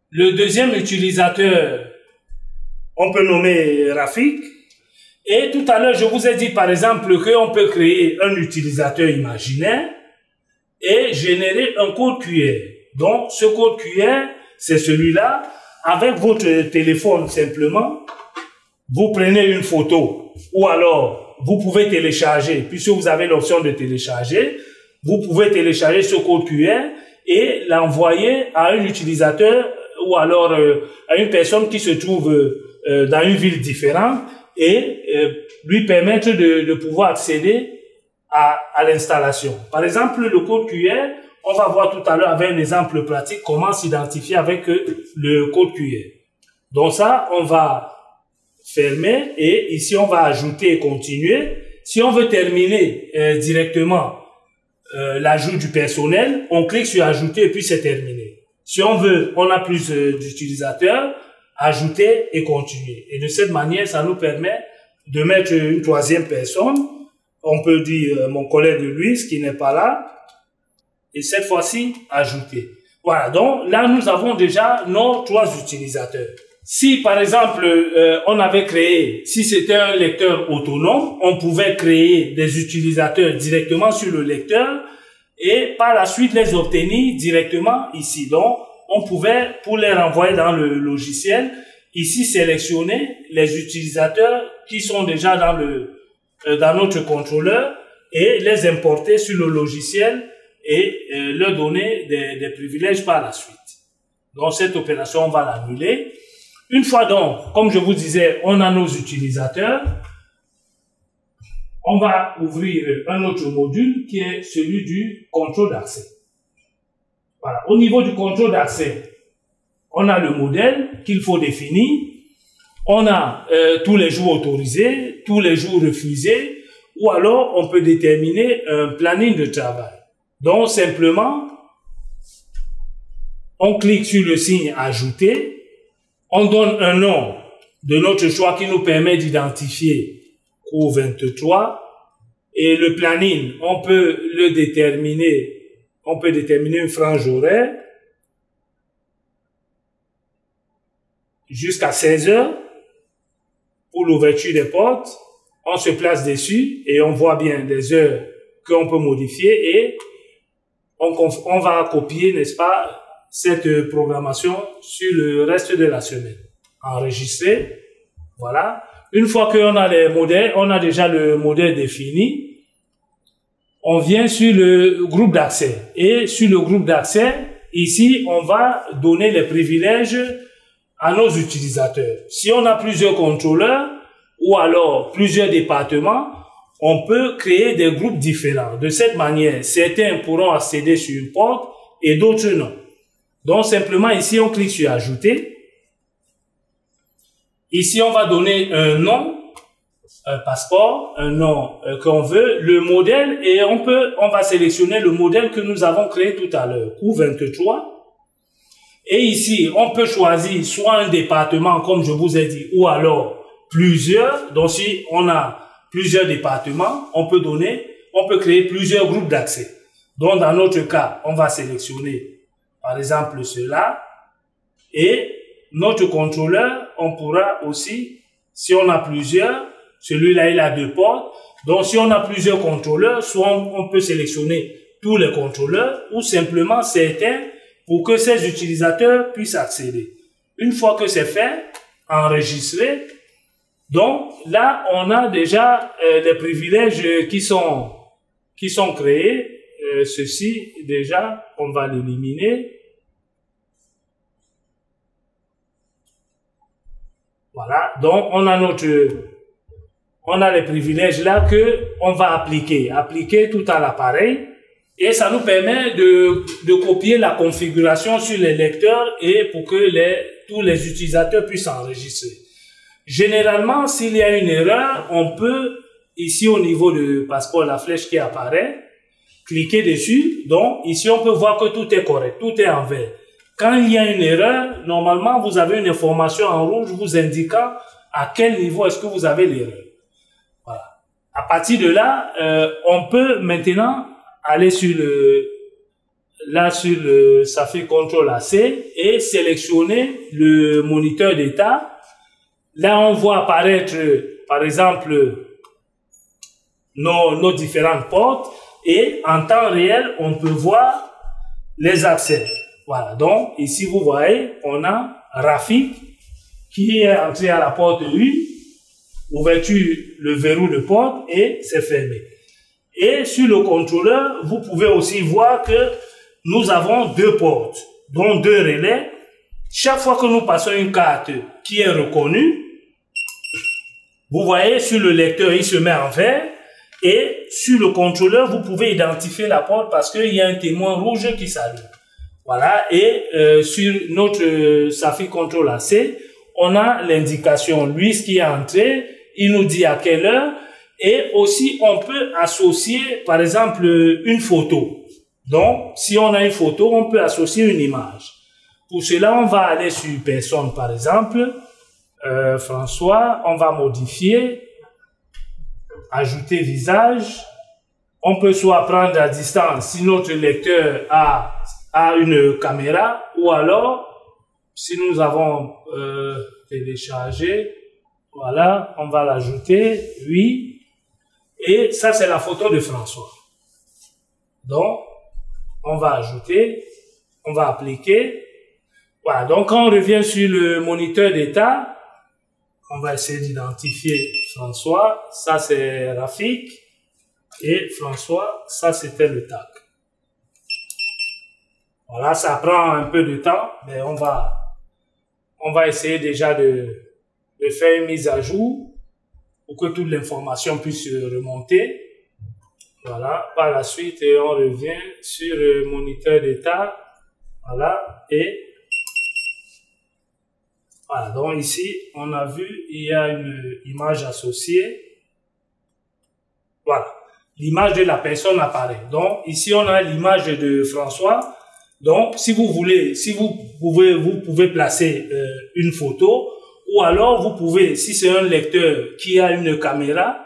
Le deuxième utilisateur, on peut nommer Rafik. Et tout à l'heure, je vous ai dit par exemple qu'on peut créer un utilisateur imaginaire et générer un code QR. Donc, ce code QR, c'est celui-là. Avec votre téléphone simplement, vous prenez une photo ou alors vous pouvez télécharger, puisque vous avez l'option de télécharger, vous pouvez télécharger ce code QR et l'envoyer à un utilisateur ou alors à une personne qui se trouve dans une ville différente et lui permettre de pouvoir accéder à l'installation. Par exemple, le code QR, on va voir tout à l'heure avec un exemple pratique comment s'identifier avec le code QR. Donc ça, on va fermer et ici on va ajouter et continuer. Si on veut terminer directement l'ajout du personnel, on clique sur ajouter et puis c'est terminé. Si on veut, on a plus d'utilisateurs, ajouter et continuer. Et de cette manière, ça nous permet de mettre une troisième personne. On peut dire mon collègue Louis qui n'est pas là. Et cette fois-ci, ajouter. Voilà, donc là, nous avons déjà nos 3 utilisateurs. Si, par exemple, on avait créé, si c'était un lecteur autonome, on pouvait créer des utilisateurs directement sur le lecteur et par la suite les obtenir directement ici. Donc, on pouvait, pour les renvoyer dans le logiciel, ici sélectionner les utilisateurs qui sont déjà dans notre contrôleur et les importer sur le logiciel et leur donner des privilèges par la suite. Donc, cette opération, on va l'annuler. Une fois donc, comme je vous disais, on a nos utilisateurs, on va ouvrir un autre module qui est celui du contrôle d'accès. Voilà. Au niveau du contrôle d'accès, on a le modèle qu'il faut définir. On a tous les jours autorisés, tous les jours refusés, ou alors on peut déterminer un planning de travail. Donc, simplement, on clique sur le signe « Ajouter ». On donne un nom de notre choix qui nous permet d'identifier cours 23. Et le planning, on peut le déterminer. On peut déterminer une frange horaire jusqu'à 16 heures pour l'ouverture des portes. On se place dessus et on voit bien des heures qu'on peut modifier et on va copier, n'est-ce pas, cette programmation sur le reste de la semaine. Enregistrer. Voilà. Une fois qu'on a les modèles, on a déjà le modèle défini. On vient sur le groupe d'accès. Et sur le groupe d'accès, ici, on va donner les privilèges à nos utilisateurs. Si on a plusieurs contrôleurs ou alors plusieurs départements, on peut créer des groupes différents. De cette manière, certains pourront accéder sur une porte et d'autres non. Donc, simplement, ici, on clique sur « Ajouter ». Ici, on va donner un nom, un passeport, un nom qu'on veut, le modèle, et on va sélectionner le modèle que nous avons créé tout à l'heure, cours 23. Et ici, on peut choisir soit un département, comme je vous ai dit, ou alors plusieurs. Donc, si on a plusieurs départements, on peut créer plusieurs groupes d'accès. Donc, dans notre cas, on va sélectionner par exemple cela, et notre contrôleur, on pourra aussi, si on a plusieurs, celui-là il a 2 portes, donc si on a plusieurs contrôleurs, soit on peut sélectionner tous les contrôleurs, ou simplement certains pour que ces utilisateurs puissent accéder. Une fois que c'est fait, enregistré, donc là, on a déjà les privilèges qui sont créés. Ceci, déjà, on va l'éliminer. Voilà, donc on a les privilèges là que on va appliquer tout à l'appareil, et ça nous permet de copier la configuration sur les lecteurs et pour que tous les utilisateurs puissent enregistrer. Généralement, s'il y a une erreur, on peut, ici au niveau du passeport, la flèche qui apparaît, cliquer dessus. Donc ici on peut voir que tout est correct, tout est en vert. Quand il y a une erreur, normalement vous avez une information en rouge vous indiquant à quel niveau est-ce que vous avez l'erreur. Voilà. À partir de là, on peut maintenant aller sur le Safi Control AC et sélectionner le moniteur d'état. Là, on voit apparaître, par exemple, nos différentes portes et en temps réel, on peut voir les accès. Voilà. Donc, ici, vous voyez, on a Rafik qui est entré à la porte 8, ouverture, le verrou de porte et c'est fermé. Et sur le contrôleur, vous pouvez aussi voir que nous avons deux portes, dont deux relais. Chaque fois que nous passons une carte qui est reconnue, vous voyez sur le lecteur, il se met en vert. Et sur le contrôleur, vous pouvez identifier la porte parce qu'il y a un témoin rouge qui s'allume. Voilà. Et sur notre Safi Control AC, on a l'indication. Lui, ce qui est entré, il nous dit à quelle heure. Et aussi, on peut associer, par exemple, une photo. Donc, si on a une photo, on peut associer une image. Pour cela, on va aller sur personne, par exemple. François, on va modifier, ajouter visage. On peut soit prendre à distance si notre lecteur a une caméra, ou alors, si nous avons téléchargé, voilà, on va l'ajouter, oui. Et ça, c'est la photo de François. Donc, on va ajouter, on va appliquer. Voilà, donc quand on revient sur le moniteur d'état, on va essayer d'identifier François. Ça, c'est Rafik. Et François, ça, c'était le tag. Voilà, ça prend un peu de temps, mais on va essayer déjà de faire une mise à jour pour que toute l'information puisse remonter. Voilà, par la suite, on revient sur le moniteur d'état. Voilà, et voilà, donc ici, on a vu, il y a une image associée. Voilà, l'image de la personne apparaît. Donc ici, on a l'image de François. Donc, si vous pouvez placer une photo, ou alors vous pouvez, si c'est un lecteur qui a une caméra,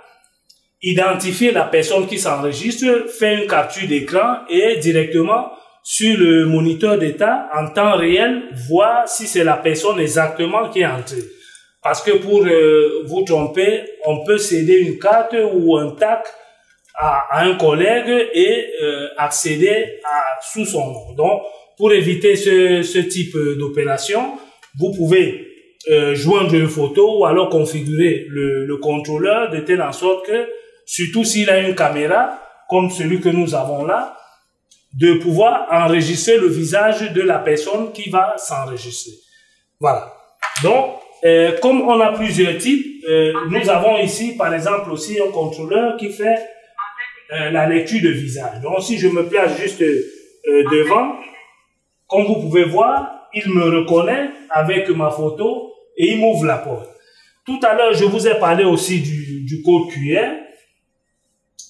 identifier la personne qui s'enregistre, faire une capture d'écran et directement sur le moniteur d'état, en temps réel, voir si c'est la personne exactement qui est entrée. Parce que pour vous tromper, on peut céder une carte ou un tag à un collègue et accéder sous son nom. Donc, pour éviter ce type d'opération, vous pouvez joindre une photo ou alors configurer le contrôleur de telle en sorte que, surtout s'il a une caméra, comme celui que nous avons là, de pouvoir enregistrer le visage de la personne qui va s'enregistrer. Voilà. Donc, comme on a plusieurs types, nous avons ici, par exemple, aussi un contrôleur qui fait la lecture de visage. Donc, si je me place juste devant, comme vous pouvez voir, il me reconnaît avec ma photo et il m'ouvre la porte. Tout à l'heure, je vous ai parlé aussi du code QR.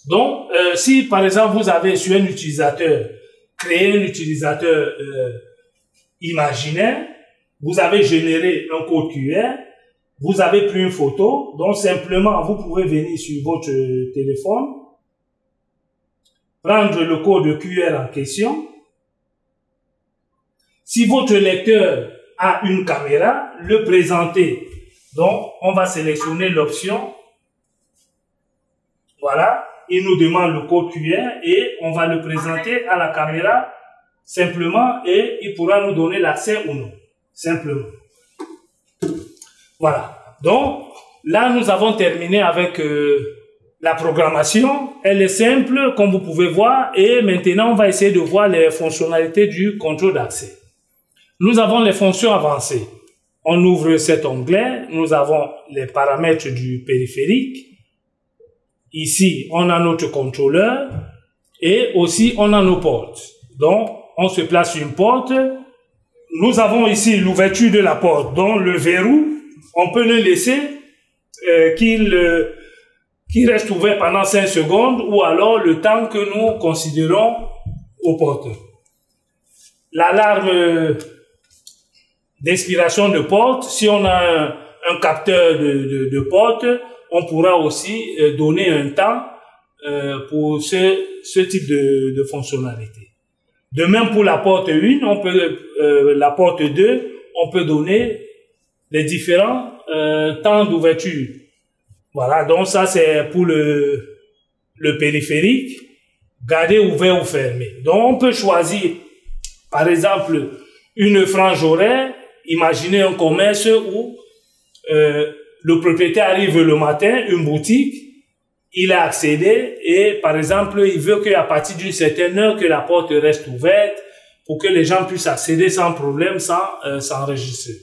Donc, si par exemple vous avez sur un utilisateur créé un utilisateur imaginaire, vous avez généré un code QR, vous avez pris une photo, donc simplement vous pouvez venir sur votre téléphone, prendre le code QR en question. Si votre lecteur a une caméra, le présenter. Donc, on va sélectionner l'option. Voilà. Il nous demande le code QR et on va le présenter à la caméra simplement, et il pourra nous donner l'accès ou non, simplement. Voilà. Donc, là, nous avons terminé avec la programmation. Elle est simple, comme vous pouvez voir, et maintenant, on va essayer de voir les fonctionnalités du contrôle d'accès. Nous avons les fonctions avancées. On ouvre cet onglet, nous avons les paramètres du périphérique. Ici, on a notre contrôleur et aussi on a nos portes. Donc, on se place sur une porte. Nous avons ici l'ouverture de la porte, donc le verrou, on peut le laisser qu'il reste ouvert pendant 5 secondes ou alors le temps que nous considérons aux portes. L'alarme d'inspiration de porte, si on a un capteur de porte, on pourra aussi donner un temps pour ce type de fonctionnalité. De même pour la porte 1, on peut, la porte 2, on peut donner les différents temps d'ouverture. Voilà, donc ça c'est pour le périphérique, garder ouvert ou fermé. Donc on peut choisir, par exemple, une frange horaire. Imaginez un commerce où le propriétaire arrive le matin, une boutique, il a accédé et par exemple, il veut qu'à partir d'une certaine heure que la porte reste ouverte pour que les gens puissent accéder sans problème, sans s'enregistrer.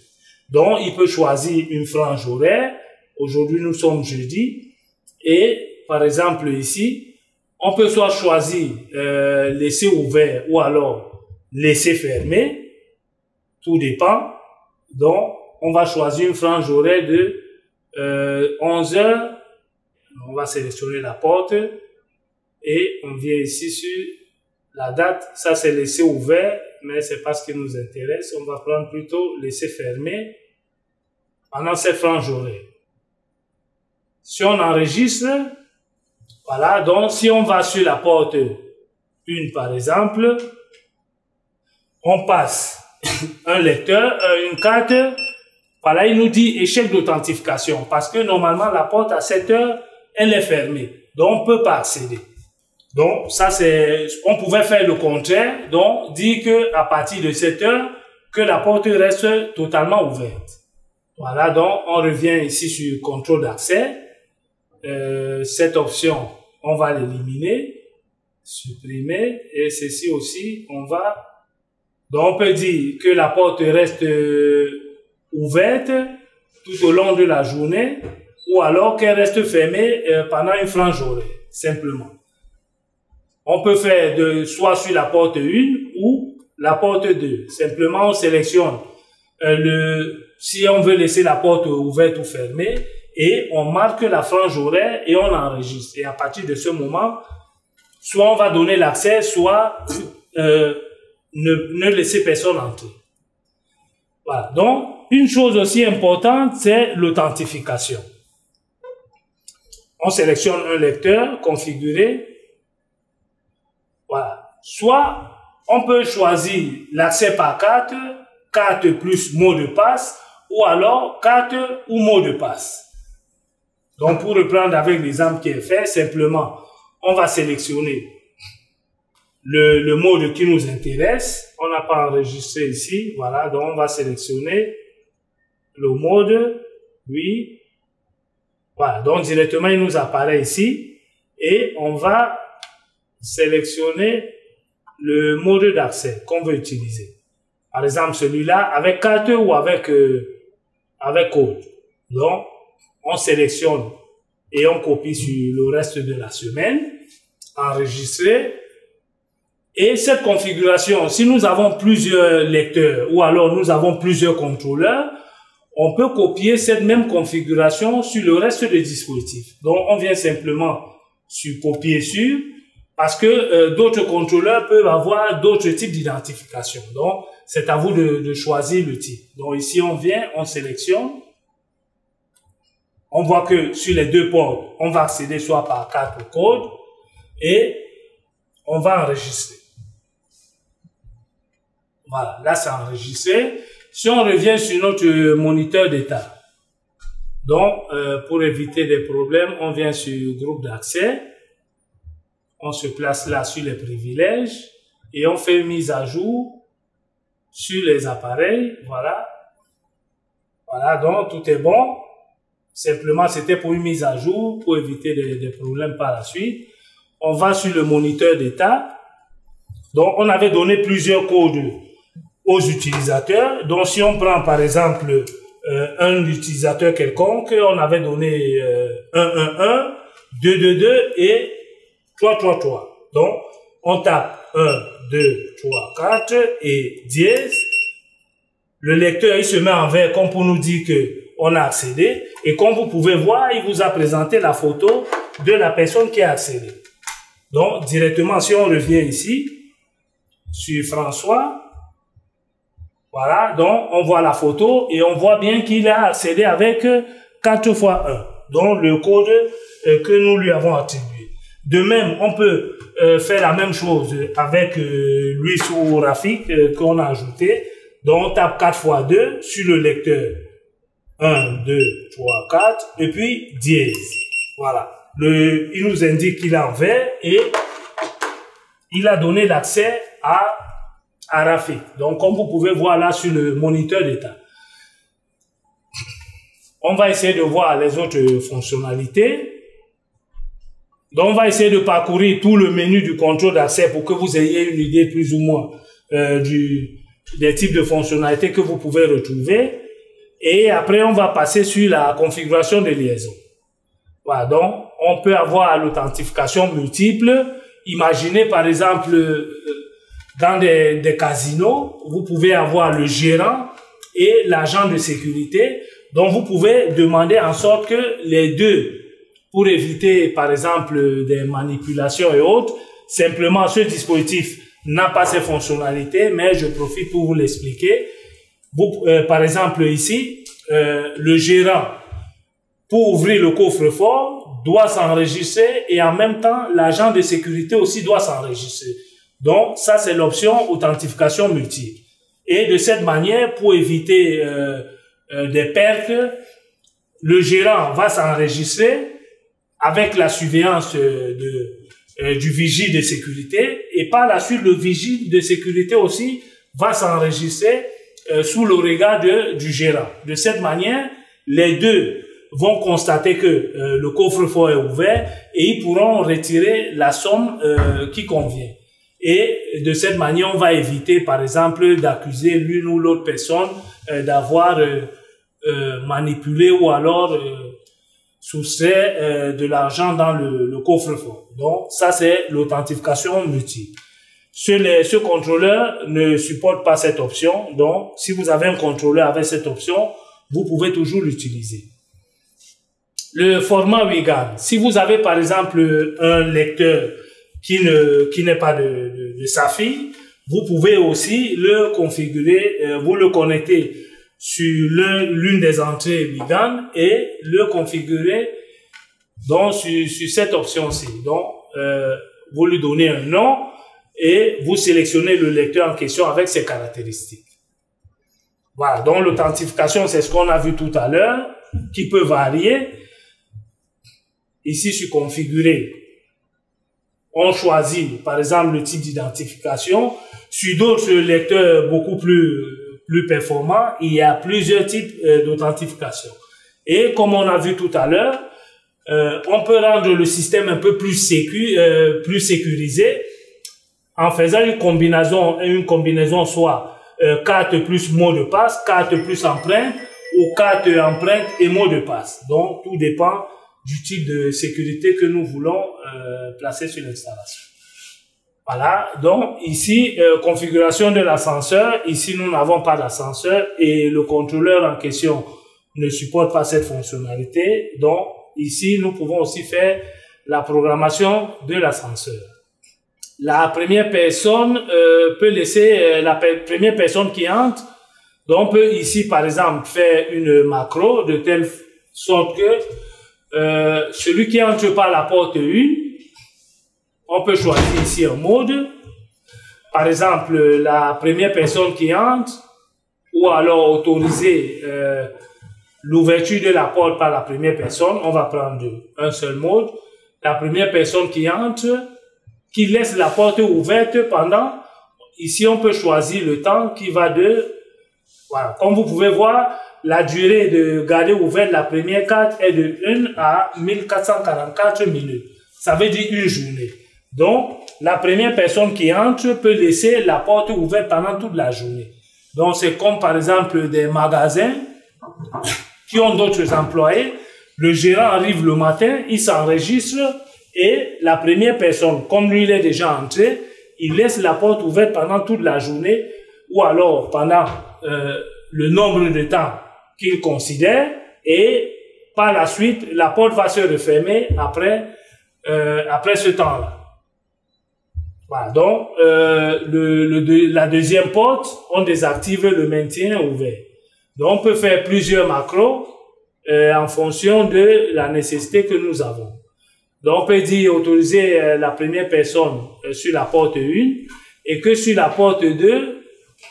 Donc, il peut choisir une frange horaire. Aujourd'hui, nous sommes jeudi. Et par exemple, ici, on peut soit choisir laisser ouvert ou alors laisser fermé. Tout dépend. Donc, on va choisir une frange horaire de 11 heures. On va sélectionner la porte et on vient ici sur la date. Ça, c'est laisser ouvert, mais c'est pas ce qui nous intéresse. On va prendre plutôt laisser fermé pendant cette frange horaire. Si on enregistre, voilà, donc si on va sur la porte 1 par exemple, on passe un lecteur, une carte, voilà, il nous dit échec d'authentification parce que normalement la porte à 7 heures, elle est fermée, donc on peut pas accéder. Donc ça c'est, on pouvait faire le contraire, donc dire que à partir de 7 heures, que la porte reste totalement ouverte. Voilà, donc on revient ici sur contrôle d'accès. Cette option, on va l'éliminer, supprimer, et ceci aussi, on va. Donc on peut dire que la porte reste ouverte tout au long de la journée, ou alors qu'elle reste fermée pendant une frange horaire, simplement. On peut faire soit sur la porte 1 ou la porte 2. Simplement, on sélectionne si on veut laisser la porte ouverte ou fermée, et on marque la frange horaire et on enregistre. Et à partir de ce moment, soit on va donner l'accès, soit ne laisser personne entrer. Voilà. Donc, une chose aussi importante, c'est l'authentification. On sélectionne un lecteur configuré. Voilà. Soit on peut choisir l'accès par carte, carte plus mot de passe, ou alors carte ou mot de passe. Donc, pour reprendre avec l'exemple qui est fait, simplement, on va sélectionner le mode qui nous intéresse. On n'a pas enregistré ici. Voilà, donc on va sélectionner le mode. Oui. Voilà, donc directement, il nous apparaît ici. Et on va sélectionner le mode d'accès qu'on veut utiliser. Par exemple, celui-là, avec carte ou avec code. Donc, on sélectionne et on copie sur le reste de la semaine, enregistrer. Et cette configuration, si nous avons plusieurs lecteurs ou alors nous avons plusieurs contrôleurs, on peut copier cette même configuration sur le reste des dispositifs. Donc, on vient simplement sur copier sur, parce que d'autres contrôleurs peuvent avoir d'autres types d'identification. Donc, c'est à vous de choisir le type. Donc, ici, on vient, on sélectionne. On voit que sur les deux ports, on va accéder soit par carte ou code et on va enregistrer. Voilà, là c'est enregistré. Si on revient sur notre moniteur d'état, donc pour éviter des problèmes, on vient sur groupe d'accès. On se place là sur les privilèges. et on fait une mise à jour sur les appareils. Voilà. Voilà, donc tout est bon. Simplement, c'était pour une mise à jour, pour éviter des problèmes par la suite. On va sur le moniteur d'état. Donc, on avait donné plusieurs codes aux utilisateurs. Donc, si on prend par exemple un utilisateur quelconque, on avait donné 111, 222 et 333. Donc, on tape 1, 2, 3, 4 et dièse. Le lecteur, il se met en vert comme pour nous dire que on a accédé. Et comme vous pouvez voir, il vous a présenté la photo de la personne qui a accédé. Donc, directement, si on revient ici, sur François, voilà, donc on voit la photo et on voit bien qu'il a accédé avec 4 fois 1, donc le code que nous lui avons attribué. De même, on peut faire la même chose avec Luis ou Rafik qu'on a ajouté. Donc on tape 4 fois 2 sur le lecteur. 1, 2, 3, 4 et puis dièse. Voilà. Il nous indique qu'il est en vert et il a donné l'accès à Rafik. Donc, comme vous pouvez voir là sur le moniteur d'état. On va essayer de voir les autres fonctionnalités. Donc, on va essayer de parcourir tout le menu du contrôle d'accès pour que vous ayez une idée plus ou moins des types de fonctionnalités que vous pouvez retrouver. Et après, on va passer sur la configuration de liaison. Voilà, donc, on peut avoir l'authentification multiple. Imaginez par exemple, dans des casinos, vous pouvez avoir le gérant et l'agent de sécurité. Donc, vous pouvez demander en sorte que les deux, pour éviter par exemple des manipulations et autres, simplement ce dispositif n'a pas ces fonctionnalités, mais je profite pour vous l'expliquer. Par exemple ici, le gérant, pour ouvrir le coffre-fort, doit s'enregistrer et en même temps, l'agent de sécurité aussi doit s'enregistrer. Donc, ça, c'est l'option authentification multiple. Et de cette manière, pour éviter des pertes, le gérant va s'enregistrer avec la surveillance du vigile de sécurité et par la suite, le vigile de sécurité aussi va s'enregistrer sous le regard du gérant. De cette manière, les deux vont constater que le coffre-fort est ouvert et ils pourront retirer la somme qui convient. Et de cette manière, on va éviter, par exemple, d'accuser l'une ou l'autre personne d'avoir manipulé ou alors soustrait de l'argent dans le coffre-fort. Donc, ça, c'est l'authentification multiple. Ce contrôleur ne supporte pas cette option. Donc, si vous avez un contrôleur avec cette option, vous pouvez toujours l'utiliser. Le format WIGAN. Si vous avez, par exemple, un lecteur qui n'est pas de SAFI, vous pouvez aussi le configurer, vous le connecter sur l'une des entrées WIGAN et le configurer donc sur cette option-ci. Donc, vous lui donnez un nom et vous sélectionnez le lecteur en question avec ses caractéristiques. Voilà, donc l'authentification, c'est ce qu'on a vu tout à l'heure, qui peut varier. Ici, sur configurer, on choisit par exemple le type d'identification. Sur d'autres lecteurs beaucoup plus performants, il y a plusieurs types d'authentification. Et comme on a vu tout à l'heure, on peut rendre le système un peu plus sécurisé en faisant une combinaison soit carte plus mot de passe, carte plus empreinte ou carte empreinte et mot de passe. Donc, tout dépend du type de sécurité que nous voulons placer sur l'installation. Voilà, donc ici, configuration de l'ascenseur. Ici, nous n'avons pas d'ascenseur et le contrôleur en question ne supporte pas cette fonctionnalité. Donc, ici, nous pouvons aussi faire la programmation de l'ascenseur. La première personne peut laisser la première personne qui entre. Donc, on peut ici, par exemple, faire une macro de telle sorte que celui qui entre par la porte 1, on peut choisir ici un mode. Par exemple, la première personne qui entre, ou alors autoriser l'ouverture de la porte par la première personne. On va prendre un seul mode. La première personne qui entre, qui laisse la porte ouverte pendant ici, on peut choisir le temps qui va de... Voilà, comme vous pouvez voir, la durée de garder ouverte la première carte est de 1 à 1444 minutes. Ça veut dire une journée. Donc, la première personne qui entre peut laisser la porte ouverte pendant toute la journée. Donc, c'est comme par exemple des magasins qui ont d'autres employés. Le gérant arrive le matin, il s'enregistre et la première personne, comme lui il est déjà entré, il laisse la porte ouverte pendant toute la journée ou alors pendant le nombre de temps qu'il considère et par la suite, la porte va se refermer après ce temps-là. Voilà, donc, la deuxième porte, on désactive le maintien ouvert. Donc, on peut faire plusieurs macros en fonction de la nécessité que nous avons. Donc, on peut dire autoriser la première personne sur la porte 1 et que sur la porte 2,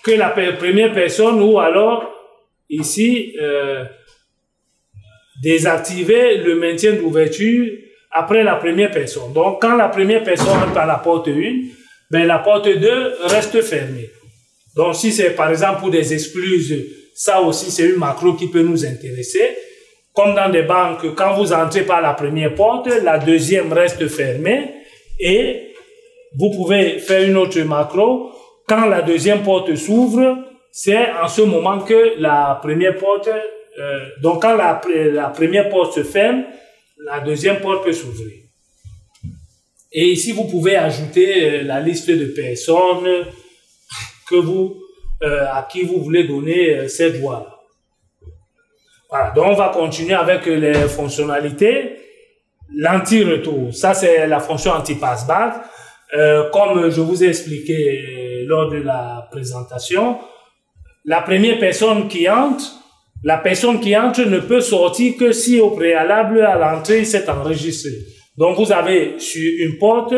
que la première personne ou alors ici, désactiver le maintien d'ouverture après la première personne. Donc, quand la première personne entre par la porte 1, ben, la porte 2 reste fermée. Donc, si c'est par exemple pour des excluses, ça aussi c'est une macro qui peut nous intéresser. Comme dans des banques, quand vous entrez par la première porte, la deuxième reste fermée et vous pouvez faire une autre macro. Quand la deuxième porte s'ouvre, c'est en ce moment que la première porte, donc quand la première porte se ferme, la deuxième porte peut s'ouvrir. Et ici, vous pouvez ajouter la liste de personnes à qui vous voulez donner ces droits-là. Voilà, donc on va continuer avec les fonctionnalités. L'anti-retour, ça c'est la fonction anti-passback. Comme je vous ai expliqué lors de la présentation, la première personne qui entre, ne peut sortir que si au préalable à l'entrée il s'est enregistré. Donc vous avez sur une porte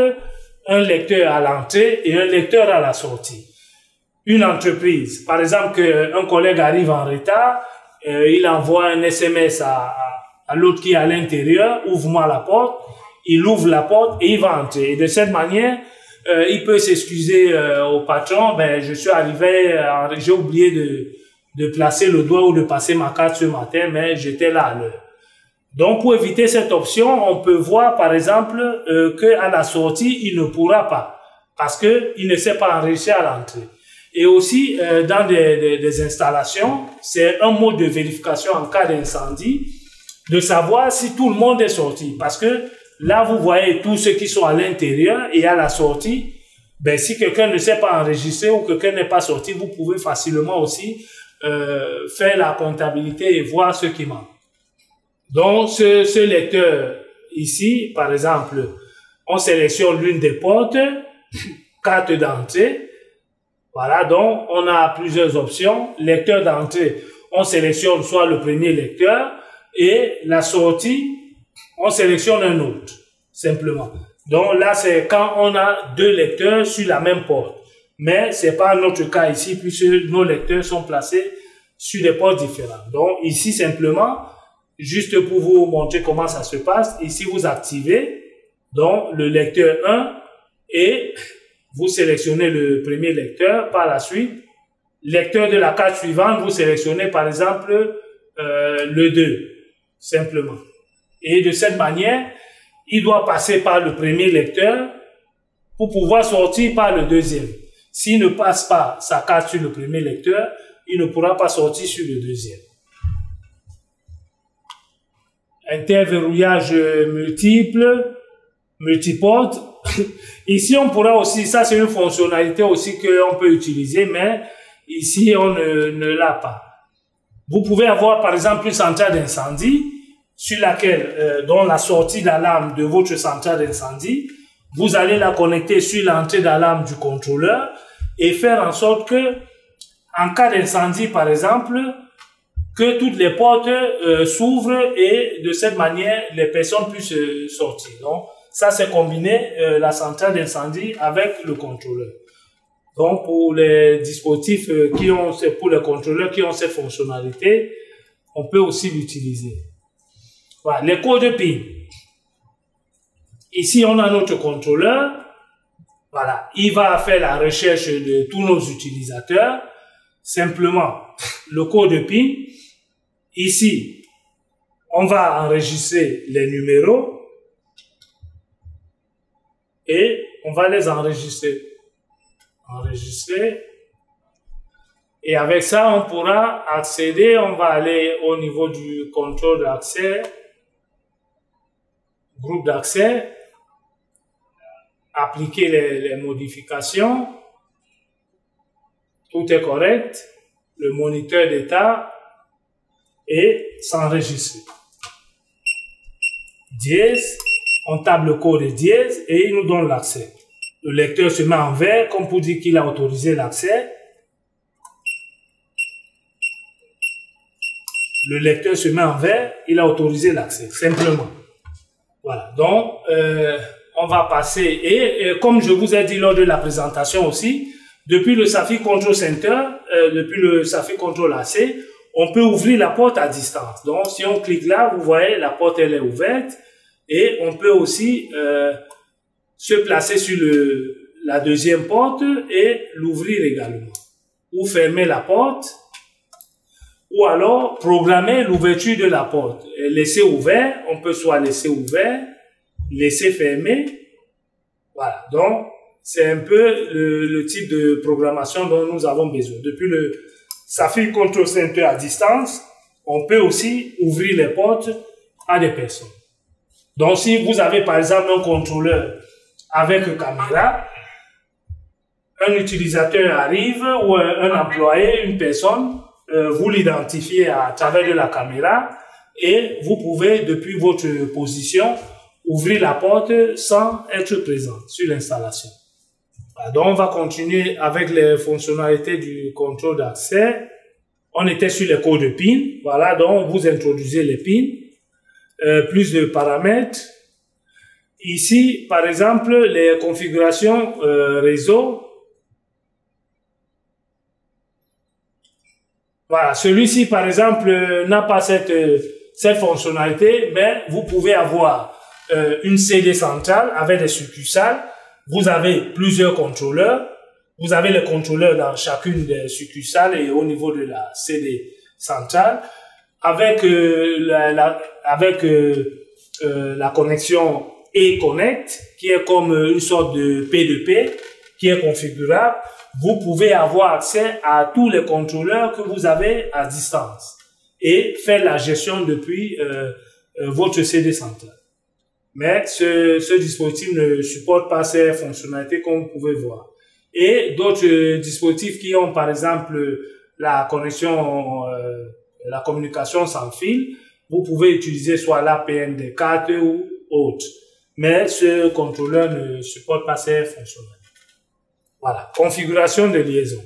un lecteur à l'entrée et un lecteur à la sortie. Une entreprise, par exemple qu'un collègue arrive en retard, il envoie un SMS à l'autre qui est à l'intérieur, ouvre-moi la porte, il ouvre la porte et il va entrer. Et de cette manière, il peut s'excuser au patron, ben je suis arrivé, j'ai oublié de placer le doigt ou de passer ma carte ce matin, mais j'étais là à l'heure. Donc pour éviter cette option, on peut voir par exemple qu'à la sortie, il ne pourra pas, parce qu'il ne s'est pas enregistré à l'entrée. Et aussi, dans des installations, c'est un mode de vérification en cas d'incendie, de savoir si tout le monde est sorti. Parce que là, vous voyez tous ceux qui sont à l'intérieur et à la sortie, ben, si quelqu'un ne s'est pas enregistré ou quelqu'un n'est pas sorti, vous pouvez facilement aussi faire la comptabilité et voir ce qui manque. Donc, ce lecteur ici, par exemple, on sélectionne l'une des portes, carte d'entrée. Voilà, donc on a plusieurs options. Lecteur d'entrée, on sélectionne soit le premier lecteur et la sortie, on sélectionne un autre, simplement. Donc là, c'est quand on a deux lecteurs sur la même porte. Mais ce n'est pas notre cas ici puisque nos lecteurs sont placés sur des portes différentes. Donc ici, simplement, juste pour vous montrer comment ça se passe, ici vous activez donc le lecteur 1 et vous sélectionnez le premier lecteur. Par la suite, lecteur de la carte suivante, vous sélectionnez par exemple le 2, simplement. Et de cette manière, il doit passer par le premier lecteur pour pouvoir sortir par le deuxième. S'il ne passe pas sa carte sur le premier lecteur, il ne pourra pas sortir sur le deuxième. Interverrouillage multiporte. Ici, on pourra aussi, ça c'est une fonctionnalité aussi qu'on peut utiliser, mais ici, on ne l'a pas. Vous pouvez avoir par exemple une centrale d'incendie sur laquelle, dont la sortie d'alarme de votre centrale d'incendie, vous allez la connecter sur l'entrée d'alarme du contrôleur et faire en sorte que, en cas d'incendie par exemple, que toutes les portes s'ouvrent et de cette manière, les personnes puissent sortir. Donc, ça c'est combiner la centrale d'incendie avec le contrôleur. Donc, pour les dispositifs pour les contrôleurs qui ont cette fonctionnalité, on peut aussi l'utiliser. Voilà, les codes PIN. Ici, on a notre contrôleur. Voilà, il va faire la recherche de tous nos utilisateurs. Simplement, le code PIN. Ici, on va enregistrer les numéros et on va les enregistrer. Et avec ça, on pourra accéder. On va aller au niveau du contrôle d'accès, groupe d'accès, appliquer les modifications. Tout est correct. Le moniteur d'état et s'enregistrer. Dièse, on tape le code dièse et il nous donne l'accès. Le lecteur se met en vert comme pour dire qu'il a autorisé l'accès. Le lecteur se met en vert, il a autorisé l'accès, simplement. Voilà, donc on va passer, et comme je vous ai dit lors de la présentation aussi, depuis le Safi Control Center, depuis le Safi Control AC, on peut ouvrir la porte à distance. Donc, si on clique là, vous voyez, la porte, elle est ouverte. Et on peut aussi se placer sur la deuxième porte et l'ouvrir également. Ou fermer la porte. Ou alors, programmer l'ouverture de la porte. Et laisser ouvert, on peut soit laisser ouvert, laisser fermer. Voilà. Donc, c'est un peu le type de programmation dont nous avons besoin. Depuis le Safi Control Center à distance, on peut aussi ouvrir les portes à des personnes. Donc, si vous avez par exemple un contrôleur avec caméra, un utilisateur arrive ou un employé, une personne, vous l'identifiez à travers de la caméra et vous pouvez, depuis votre position, ouvrir la porte sans être présent sur l'installation. Donc, on va continuer avec les fonctionnalités du contrôle d'accès. On était sur les codes PIN. Voilà, donc vous introduisez les PIN. Plus de paramètres. Ici, par exemple, les configurations réseau. Voilà, celui-ci, par exemple, n'a pas cette fonctionnalité, mais vous pouvez avoir une CD centrale avec des succursales. Vous avez plusieurs contrôleurs. Vous avez les contrôleurs dans chacune des succursales et au niveau de la CD centrale. Avec la connexion e-connect, qui est comme une sorte de P2P, qui est configurable, vous pouvez avoir accès à tous les contrôleurs que vous avez à distance et faire la gestion depuis votre CD centrale. Mais ce dispositif ne supporte pas ces fonctionnalités comme vous pouvez voir. Et d'autres dispositifs qui ont par exemple la connexion, la communication sans fil, vous pouvez utiliser soit l'APN4 ou autre. Mais ce contrôleur ne supporte pas ces fonctionnalités. Voilà, configuration de liaison.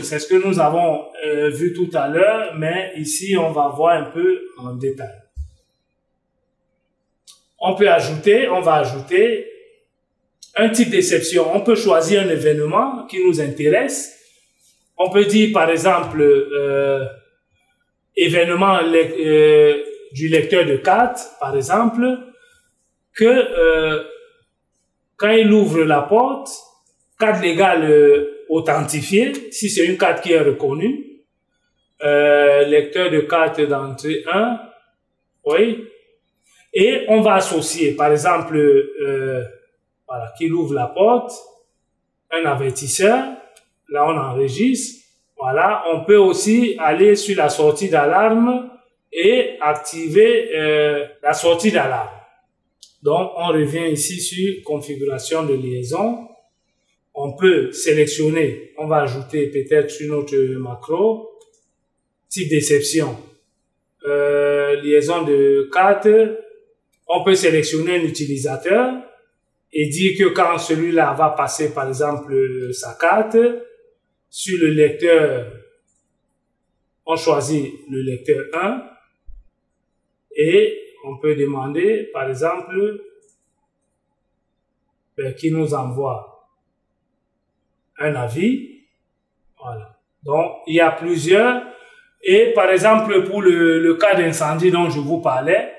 C'est ce que nous avons vu tout à l'heure, mais ici on va voir un peu en détail. On va ajouter un type d'exception. On peut choisir un événement qui nous intéresse. On peut dire par exemple événement du lecteur de carte, par exemple, que quand il ouvre la porte, carte légale authentifiée, si c'est une carte qui est reconnue, lecteur de carte d'entrée 1, oui. Et on va associer, par exemple, voilà, qu'il ouvre la porte, un avertisseur, là on enregistre, voilà, on peut aussi aller sur la sortie d'alarme et activer la sortie d'alarme. Donc on revient ici sur configuration de liaison, on peut sélectionner, on va ajouter peut-être sur notre macro, type d'exception, liaison de carte. On peut sélectionner un utilisateur et dire que quand celui-là va passer, par exemple, sa carte, sur le lecteur, on choisit le lecteur 1 et on peut demander, par exemple, qu'il nous envoie un avis. Voilà. Donc, il y a plusieurs. Et par exemple, pour le cas d'incendie dont je vous parlais,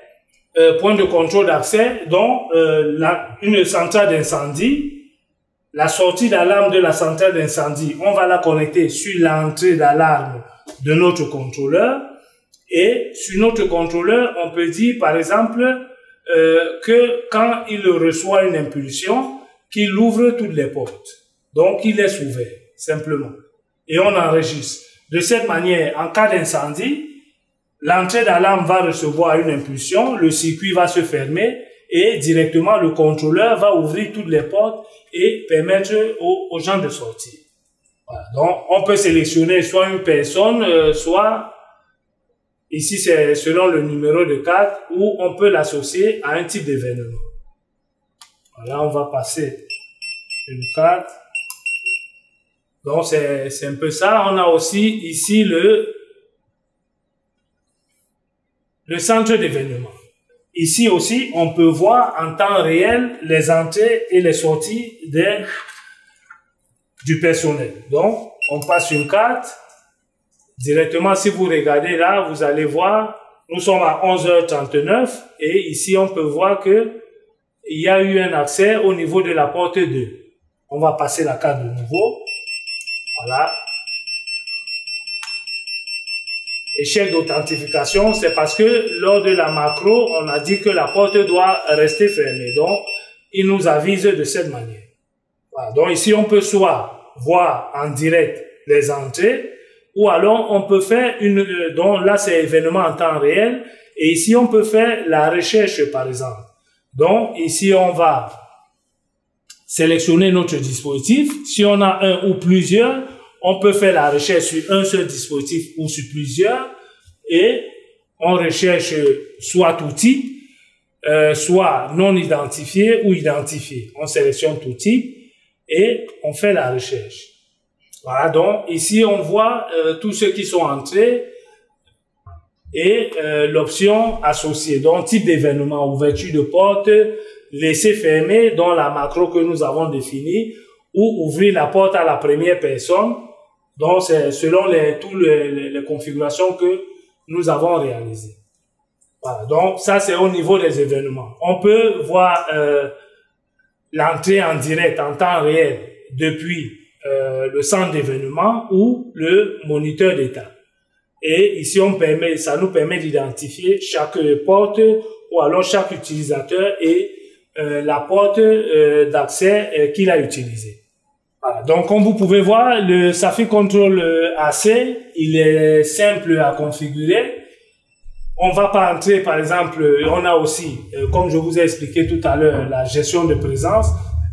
point de contrôle d'accès, donc une centrale d'incendie, la sortie d'alarme de la centrale d'incendie, on va la connecter sur l'entrée d'alarme de notre contrôleur. Et sur notre contrôleur, on peut dire par exemple que quand il reçoit une impulsion, qu'il ouvre toutes les portes. Donc il laisse ouvert, simplement. Et on enregistre. De cette manière, en cas d'incendie, l'entrée d'alarme va recevoir une impulsion, le circuit va se fermer et directement le contrôleur va ouvrir toutes les portes et permettre aux gens de sortir. Voilà. Donc on peut sélectionner soit une personne, soit... Ici, c'est selon le numéro de carte où on peut l'associer à un type d'événement. Voilà, on va passer une carte. Donc, c'est un peu ça. On a aussi ici le centre d'événement. Ici aussi, on peut voir en temps réel les entrées et les sorties du personnel. Donc, on passe une carte. Directement, si vous regardez là, vous allez voir, nous sommes à 11h39 et ici, on peut voir que il y a eu un accès au niveau de la porte 2. On va passer la carte de nouveau. Voilà. Échec d'authentification, c'est parce que lors de la macro, on a dit que la porte doit rester fermée. Donc, il nous avise de cette manière. Voilà. Donc ici, on peut soit voir en direct les entrées, ou alors on peut faire donc là c'est événement en temps réel, et ici on peut faire la recherche par exemple. Donc ici on va sélectionner notre dispositif. Si on a un ou plusieurs, on peut faire la recherche sur un seul dispositif ou sur plusieurs, et on recherche soit tout type, soit non identifié ou identifié. On sélectionne tout type et on fait la recherche. Voilà, donc ici on voit tous ceux qui sont entrés et l'option associée, donc type d'événement, ouverture de porte, laisser fermer dans la macro que nous avons définie, ou ouvrir la porte à la première personne. Donc c'est selon toutes les configurations que nous avons réalisées. Voilà, donc ça c'est au niveau des événements. On peut voir l'entrée en direct, en temps réel, depuis le centre d'événement ou le moniteur d'état. Et ici, ça nous permet d'identifier chaque porte ou alors chaque utilisateur et la porte d'accès qu'il a utilisée. Voilà. Donc, comme vous pouvez voir, le Safi Control AC, il est simple à configurer. On va pas entrer, par exemple, on a aussi, comme je vous ai expliqué tout à l'heure, la gestion de présence,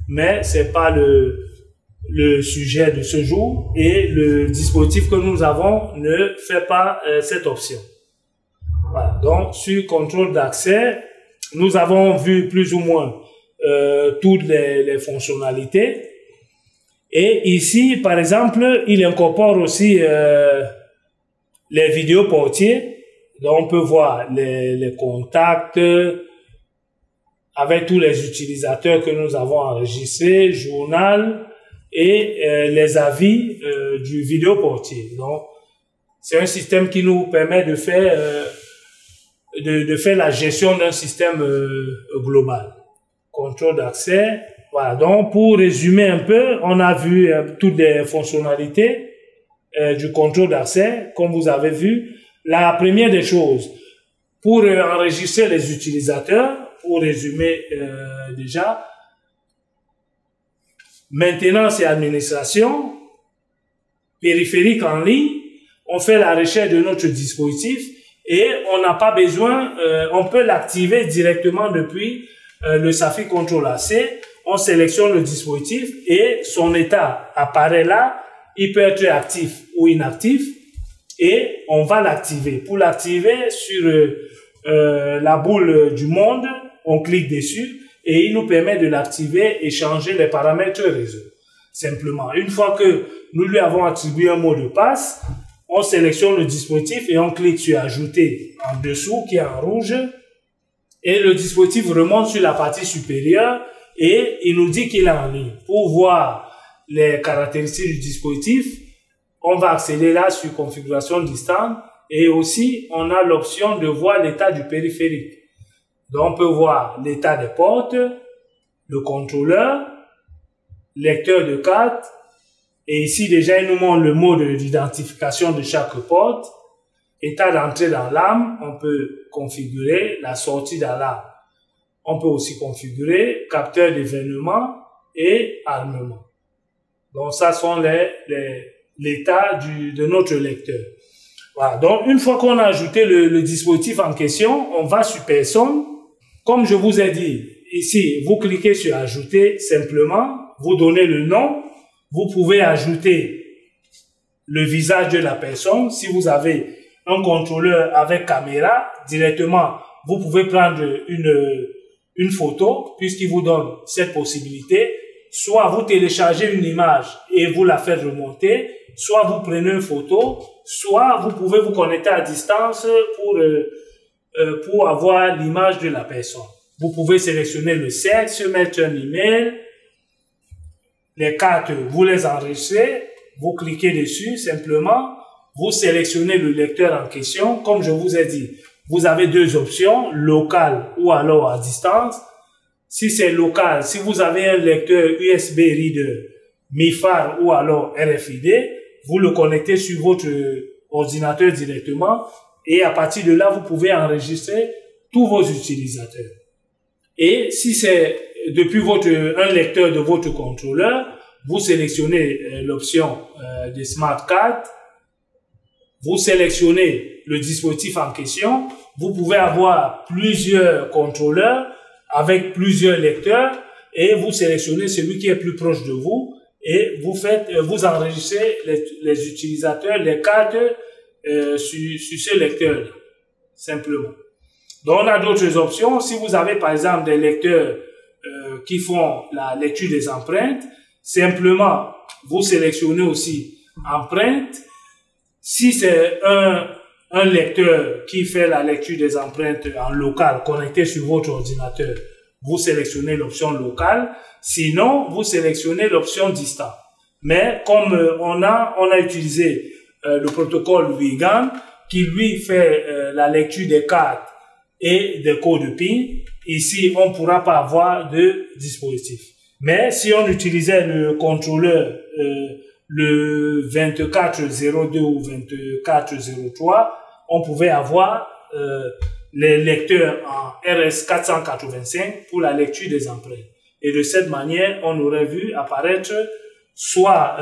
mais c'est pas le sujet de ce jour, et le dispositif que nous avons ne fait pas cette option. Voilà. Donc, sur contrôle d'accès, nous avons vu plus ou moins toutes les fonctionnalités. Et ici, par exemple, il incorpore aussi les vidéos portiers. Donc, on peut voir les contacts avec tous les utilisateurs que nous avons enregistrés, journal, et les avis du vidéo portier. Donc, c'est un système qui nous permet de faire la gestion d'un système global. Contrôle d'accès. Voilà. Donc, pour résumer un peu, on a vu toutes les fonctionnalités du contrôle d'accès, comme vous avez vu. La première des choses, pour enregistrer les utilisateurs, pour résumer déjà, maintenance et administration, périphérique en ligne, on fait la recherche de notre dispositif et on n'a pas besoin, on peut l'activer directement depuis le Safi Control AC. On sélectionne le dispositif et son état apparaît là, il peut être actif ou inactif et on va l'activer. Pour l'activer, sur la boule du monde, on clique dessus et il nous permet de l'activer et changer les paramètres réseau. Simplement, une fois que nous lui avons attribué un mot de passe, on sélectionne le dispositif et on clique sur ajouter en dessous qui est en rouge et le dispositif remonte sur la partie supérieure et il nous dit qu'il est en ligne. Pour voir les caractéristiques du dispositif, on va accéder là sur configuration distante et aussi on a l'option de voir l'état du périphérique. Donc on peut voir l'état des portes, le contrôleur, lecteur de carte. Et ici, déjà, il nous montre le mode d'identification de chaque porte. État d'entrée dans l'ARM, on peut configurer la sortie d'alarme. On peut aussi configurer capteur d'événements et armement. Donc, ça sont l'état de notre lecteur. Voilà. Donc, une fois qu'on a ajouté le dispositif en question, on va sur personne. Comme je vous ai dit, ici, vous cliquez sur ajouter simplement, vous donnez le nom, vous pouvez ajouter le visage de la personne. Si vous avez un contrôleur avec caméra, directement, vous pouvez prendre une photo, puisqu'il vous donne cette possibilité. Soit vous téléchargez une image et vous la faites remonter, soit vous prenez une photo, soit vous pouvez vous connecter à distance pour avoir l'image de la personne. Vous pouvez sélectionner le sexe, mettre un email, les cartes, vous les enregistrez, vous cliquez dessus simplement, vous sélectionnez le lecteur en question. Comme je vous ai dit, vous avez deux options, local ou alors à distance. Si c'est local, si vous avez un lecteur USB Reader, MIFAR ou alors RFID, vous le connectez sur votre ordinateur directement et à partir de là, vous pouvez enregistrer tous vos utilisateurs. Et si c'est depuis un lecteur de votre contrôleur, vous sélectionnez l'option de Smart Card, vous sélectionnez le dispositif en question, vous pouvez avoir plusieurs contrôleurs avec plusieurs lecteurs et vous sélectionnez celui qui est plus proche de vous et vous enregistrez les utilisateurs, les cartes sur ce lecteur simplement. Donc on a d'autres options. Si vous avez par exemple des lecteurs qui font la lecture des empreintes, simplement vous sélectionnez aussi empreintes. Si c'est un lecteur qui fait la lecture des empreintes en local connecté sur votre ordinateur, vous sélectionnez l'option locale. Sinon, vous sélectionnez l'option distant. Mais comme on a utilisé le protocole WIGAN qui lui fait la lecture des cartes et des codes PIN, ici on ne pourra pas avoir de dispositif. Mais si on utilisait le contrôleur le 2402 ou 2403, on pouvait avoir les lecteurs en RS485 pour la lecture des empreintes. Et de cette manière, on aurait vu apparaître soit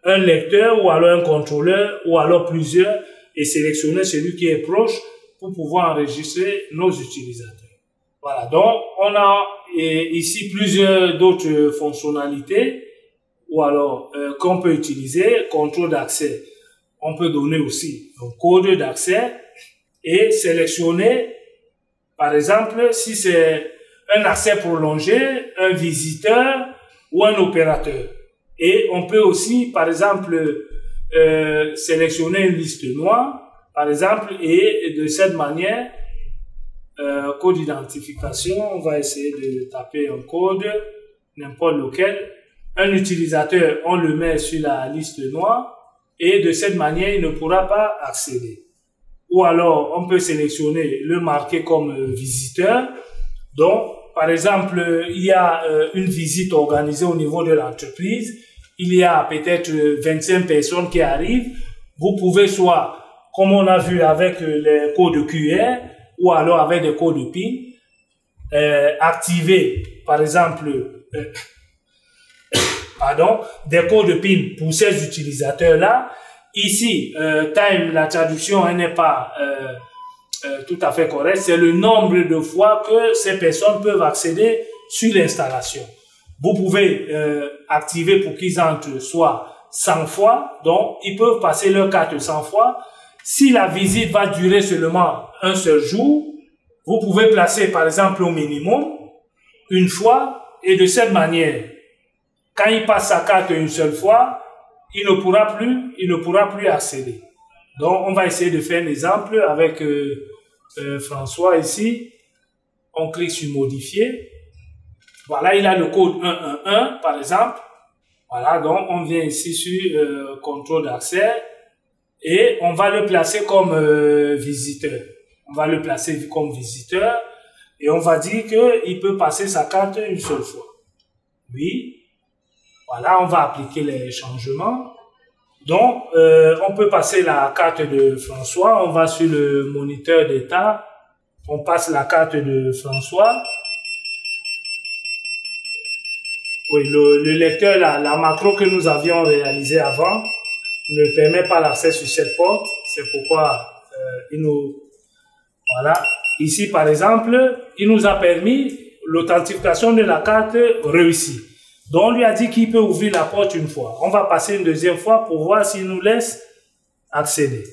un lecteur ou alors un contrôleur ou alors plusieurs et sélectionner celui qui est proche pour pouvoir enregistrer nos utilisateurs. Voilà, donc on a ici plusieurs d'autres fonctionnalités ou alors qu'on peut utiliser. Contrôle d'accès, on peut donner aussi un code d'accès et sélectionner, par exemple, si c'est un accès prolongé, un visiteur ou un opérateur. Et on peut aussi, par exemple, sélectionner une liste noire, par exemple, et de cette manière, code d'identification, on va essayer de taper un code, n'importe lequel. Un utilisateur, on le met sur la liste noire et de cette manière, il ne pourra pas accéder. Ou alors, on peut sélectionner le marquer comme visiteur. Donc, par exemple, il y a une visite organisée au niveau de l'entreprise. Il y a peut-être 25 personnes qui arrivent. Vous pouvez soit, comme on a vu avec les codes QR, ou alors avec des codes PIN, activer, par exemple, des codes PIN pour ces utilisateurs-là. Ici, time, la traduction n'est pas tout à fait correcte. C'est le nombre de fois que ces personnes peuvent accéder sur l'installation. Vous pouvez activer pour qu'ils entrent soit 100 fois, donc ils peuvent passer leur carte 100 fois. Si la visite va durer seulement un seul jour, vous pouvez placer par exemple au minimum une fois et de cette manière, quand il passe sa carte une seule fois, il ne pourra plus accéder. Donc on va essayer de faire un exemple avec François ici. On clique sur modifier. Voilà, il a le code 111 par exemple. Voilà, donc on vient ici sur contrôle d'accès. Et on va le placer comme visiteur. On va le placer comme visiteur. Et on va dire qu'il peut passer sa carte une seule fois. Oui. Voilà, on va appliquer les changements. Donc, on peut passer la carte de François. On va sur le moniteur d'état. On passe la carte de François. Oui, le lecteur, la macro que nous avions réalisée avant ne permet pas l'accès sur cette porte. C'est pourquoi voilà. Ici, par exemple, il nous a permis l'authentification de la carte réussie. Donc, on lui a dit qu'il peut ouvrir la porte une fois. On va passer une deuxième fois pour voir s'il nous laisse accéder.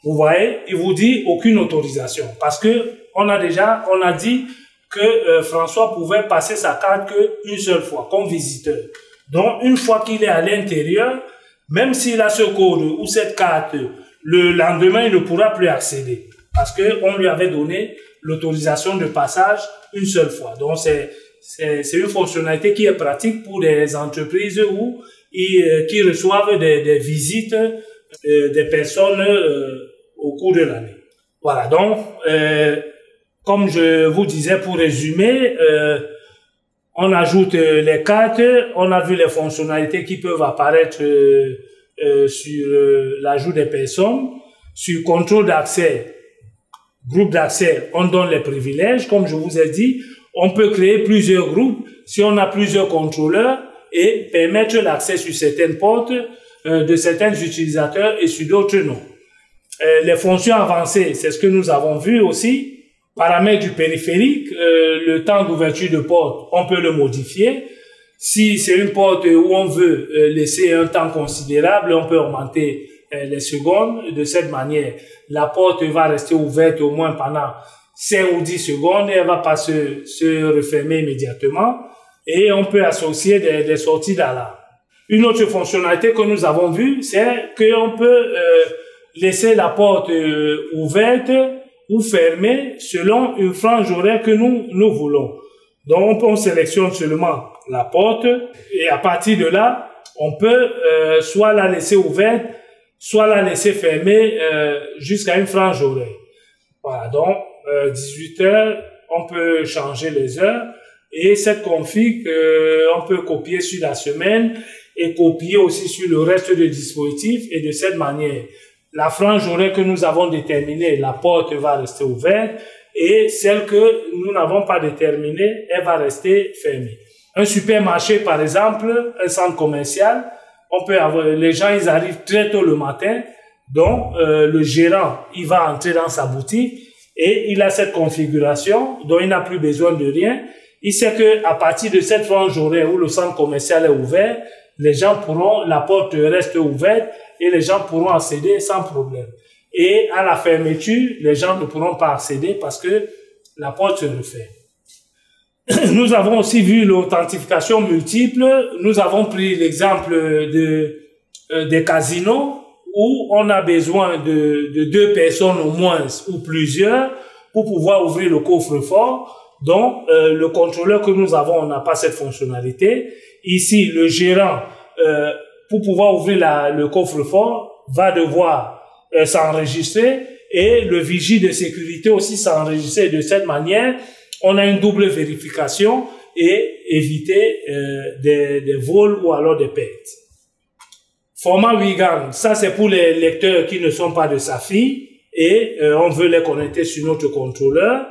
Vous voyez, il vous dit aucune autorisation. Parce que on a dit que François pouvait passer sa carte qu'une seule fois, comme visiteur. Donc, une fois qu'il est à l'intérieur, même s'il a ce code ou cette carte, le lendemain, il ne pourra plus accéder. Parce qu'on lui avait donné l'autorisation de passage une seule fois. Donc, c'est une fonctionnalité qui est pratique pour des entreprises qui reçoivent des visites des personnes au cours de l'année. Voilà, donc, comme je vous disais, pour résumer, on ajoute les cartes, on a vu les fonctionnalités qui peuvent apparaître sur l'ajout des personnes, sur contrôle d'accès, groupe d'accès, on donne les privilèges, comme je vous ai dit, on peut créer plusieurs groupes si on a plusieurs contrôleurs et permettre l'accès sur certaines portes de certains utilisateurs et sur d'autres non. Les fonctions avancées, c'est ce que nous avons vu aussi. Paramètres du périphérique, le temps d'ouverture de porte, on peut le modifier. Si c'est une porte où on veut laisser un temps considérable, on peut augmenter les secondes. De cette manière, la porte va rester ouverte au moins pendant 5 ou 10 secondes et elle va pas se refermer immédiatement. Et on peut associer des sorties d'alarme. Une autre fonctionnalité que nous avons vue, c'est qu'on peut laisser la porte ouverte ou fermée selon une frange horaire que nous voulons. Donc, on sélectionne seulement la porte et à partir de là, on peut soit la laisser ouverte, soit la laisser fermée jusqu'à une frange horaire. Voilà, donc 18 heures, on peut changer les heures et cette config, on peut copier sur la semaine et copier aussi sur le reste du dispositif et de cette manière, la frange horaire que nous avons déterminée, la porte va rester ouverte et celle que nous n'avons pas déterminée, elle va rester fermée. Un supermarché, par exemple, un centre commercial, on peut avoir, les gens, ils arrivent très tôt le matin, donc le gérant, il va entrer dans sa boutique et il a cette configuration, dont il n'a plus besoin de rien. Il sait que à partir de cette frange horaire où le centre commercial est ouvert, les gens pourront, la porte reste ouverte et les gens pourront accéder sans problème. Et à la fermeture, les gens ne pourront pas accéder parce que la porte se referme. Nous avons aussi vu l'authentification multiple. Nous avons pris l'exemple des casinos où on a besoin de 2 personnes au moins ou plusieurs pour pouvoir ouvrir le coffre-fort. Donc, le contrôleur que nous avons, on n'a pas cette fonctionnalité. Ici, le gérant, pour pouvoir ouvrir le coffre-fort, va devoir s'enregistrer et le vigie de sécurité aussi s'enregistrer. De cette manière, on a une double vérification et éviter des vols ou alors des pertes. Format Wigan, ça c'est pour les lecteurs qui ne sont pas de SAFI et on veut les connecter sur notre contrôleur.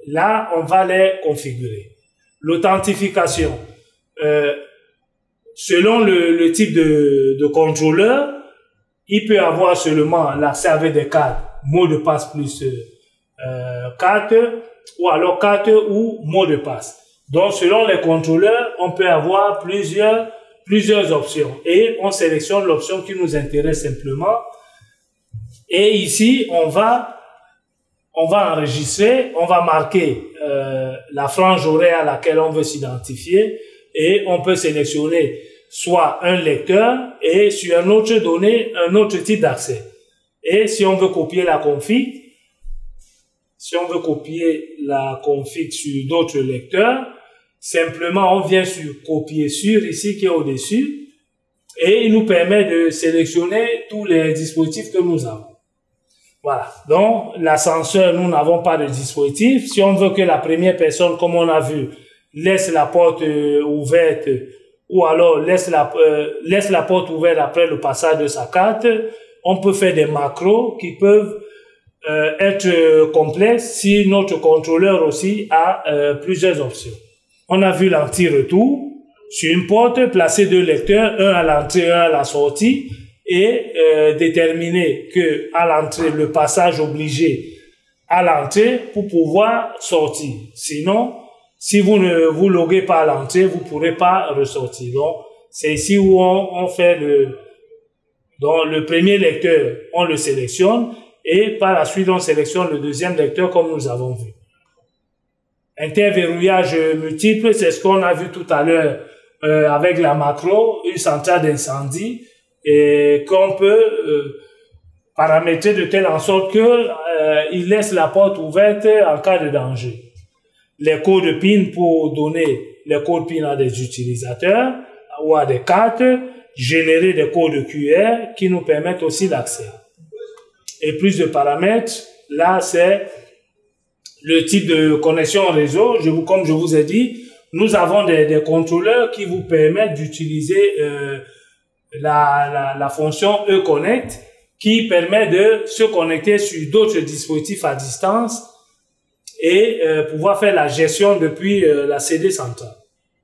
Là, on va les configurer. L'authentification. Selon le type de contrôleur, il peut avoir seulement l'accès avec des cartes, mot de passe plus carte, ou alors carte ou mot de passe. Donc, selon les contrôleurs, on peut avoir plusieurs options. Et on sélectionne l'option qui nous intéresse simplement. Et ici, on va enregistrer, on va marquer la frange horaire à laquelle on veut s'identifier et on peut sélectionner soit un lecteur et sur un autre donné un autre type d'accès. Et si on veut copier la config, sur d'autres lecteurs, simplement on vient sur copier sur ici qui est au-dessus et il nous permet de sélectionner tous les dispositifs que nous avons. Voilà, donc l'ascenseur, nous n'avons pas de dispositif. Si on veut que la première personne, comme on a vu, laisse la porte ouverte, ou alors laisse la porte ouverte après le passage de sa carte. On peut faire des macros qui peuvent être complexes si notre contrôleur aussi a plusieurs options. On a vu l'anti-retour. Sur une porte, placer 2 lecteurs, un à l'entrée, un à la sortie, et déterminer que à l'entrée, le passage obligé à l'entrée pour pouvoir sortir. Sinon, si vous ne vous loguez pas à l'entrée, vous ne pourrez pas ressortir. Donc, c'est ici où on fait donc le premier lecteur, on le sélectionne, et par la suite, on sélectionne le deuxième lecteur comme nous avons vu. Interverrouillage multiple, c'est ce qu'on a vu tout à l'heure avec la macro, une centrale d'incendie, et qu'on peut paramétrer de telle en sorte que il laisse la porte ouverte en cas de danger. Les codes PIN pour donner les codes PIN à des utilisateurs ou à des cartes, générer des codes QR qui nous permettent aussi l'accès. Et plus de paramètres, là c'est le type de connexion réseau. Comme je vous ai dit, nous avons des contrôleurs qui vous permettent d'utiliser la fonction E-Connect qui permet de se connecter sur d'autres dispositifs à distance et pouvoir faire la gestion depuis la CD centrale.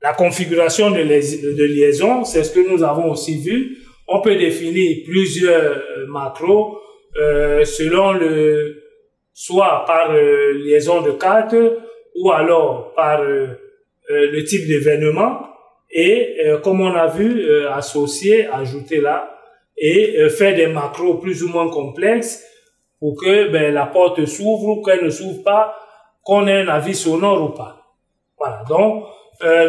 La configuration de liaison, c'est ce que nous avons aussi vu. On peut définir plusieurs macros selon soit par liaison de cartes ou alors par le type d'événement et comme on a vu, associer, ajouter là et faire des macros plus ou moins complexes pour que la porte s'ouvre ou qu'elle ne s'ouvre pas, qu'on ait un avis sonore ou pas. Voilà, donc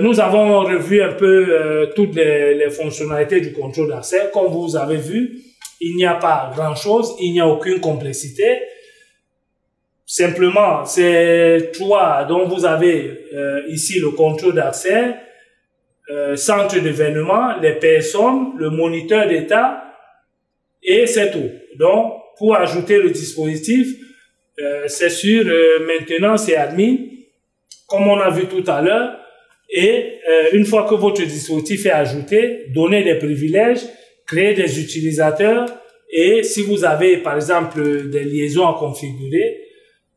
nous avons revu un peu toutes les fonctionnalités du contrôle d'accès. Comme vous avez vu, il n'y a pas grand-chose, il n'y a aucune complexité. Simplement, c'est toi dont vous avez ici le contrôle d'accès, centre d'événement, les personnes, le moniteur d'état, et c'est tout. Donc, pour ajouter le dispositif, c'est sur maintenance et admin, comme on a vu tout à l'heure, et une fois que votre dispositif est ajouté, donner des privilèges, créer des utilisateurs, et si vous avez, par exemple, des liaisons à configurer,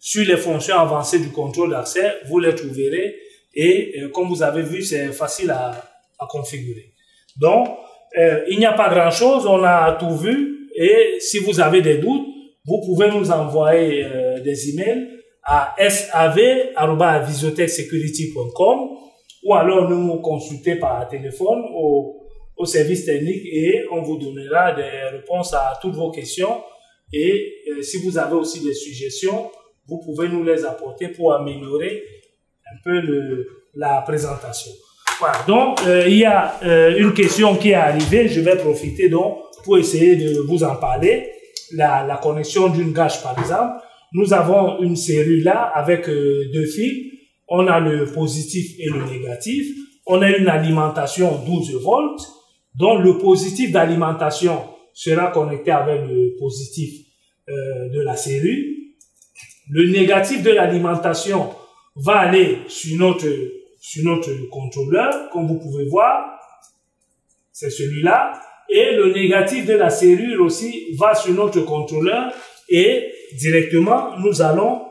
sur les fonctions avancées du contrôle d'accès, vous les trouverez et comme vous avez vu, c'est facile à configurer. Donc, il n'y a pas grand-chose, on a tout vu et si vous avez des doutes, vous pouvez nous envoyer des emails à sav@visiotechsecurity.com ou alors nous consulter par téléphone au service technique et on vous donnera des réponses à toutes vos questions et si vous avez aussi des suggestions, vous pouvez nous les apporter pour améliorer un peu la présentation. Voilà, donc il y a une question qui est arrivée, je vais profiter donc pour essayer de vous en parler. La connexion d'une gâche par exemple, nous avons une série là avec 2 fils, on a le positif et le négatif, on a une alimentation 12 volts, donc le positif d'alimentation sera connecté avec le positif de la série. Le négatif de l'alimentation va aller sur notre contrôleur, comme vous pouvez voir, c'est celui-là. Et le négatif de la serrure aussi va sur notre contrôleur et directement, nous allons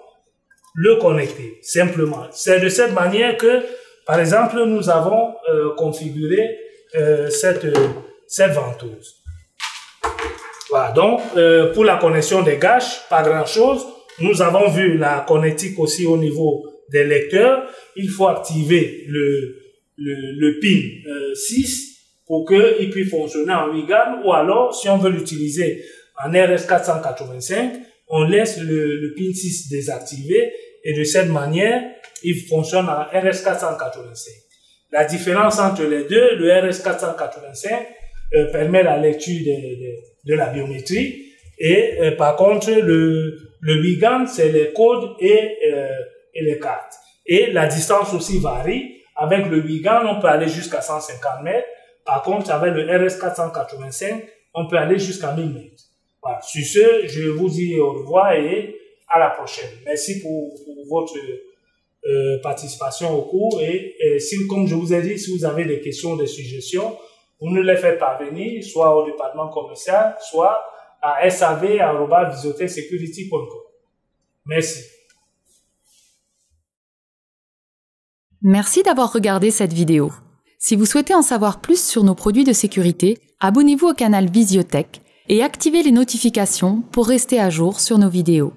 le connecter, simplement. C'est de cette manière que, par exemple, nous avons configuré cette ventouse. Voilà, donc, pour la connexion des gâches, pas grand-chose. Nous avons vu la connectique aussi au niveau des lecteurs. Il faut activer le PIN 6 pour qu'il puisse fonctionner en WIGAN ou alors, si on veut l'utiliser en RS485, on laisse le PIN 6 désactivé et de cette manière, il fonctionne en RS485. La différence entre les deux, le RS485 permet la lecture de la biométrie et par contre, le WIGAN, c'est les codes et les cartes. Et la distance aussi varie. Avec le WIGAN, on peut aller jusqu'à 150 mètres. Par contre, avec le RS485, on peut aller jusqu'à 1000 mètres. Voilà. Sur ce, je vous dis au revoir et à la prochaine. Merci pour votre participation au cours et si, comme je vous ai dit, si vous avez des questions, des suggestions, vous nous les faites parvenir soit au département commercial, soit à sav@visotechsecurity.com. Merci. Merci d'avoir regardé cette vidéo. Si vous souhaitez en savoir plus sur nos produits de sécurité, abonnez-vous au canal Visiotech et activez les notifications pour rester à jour sur nos vidéos.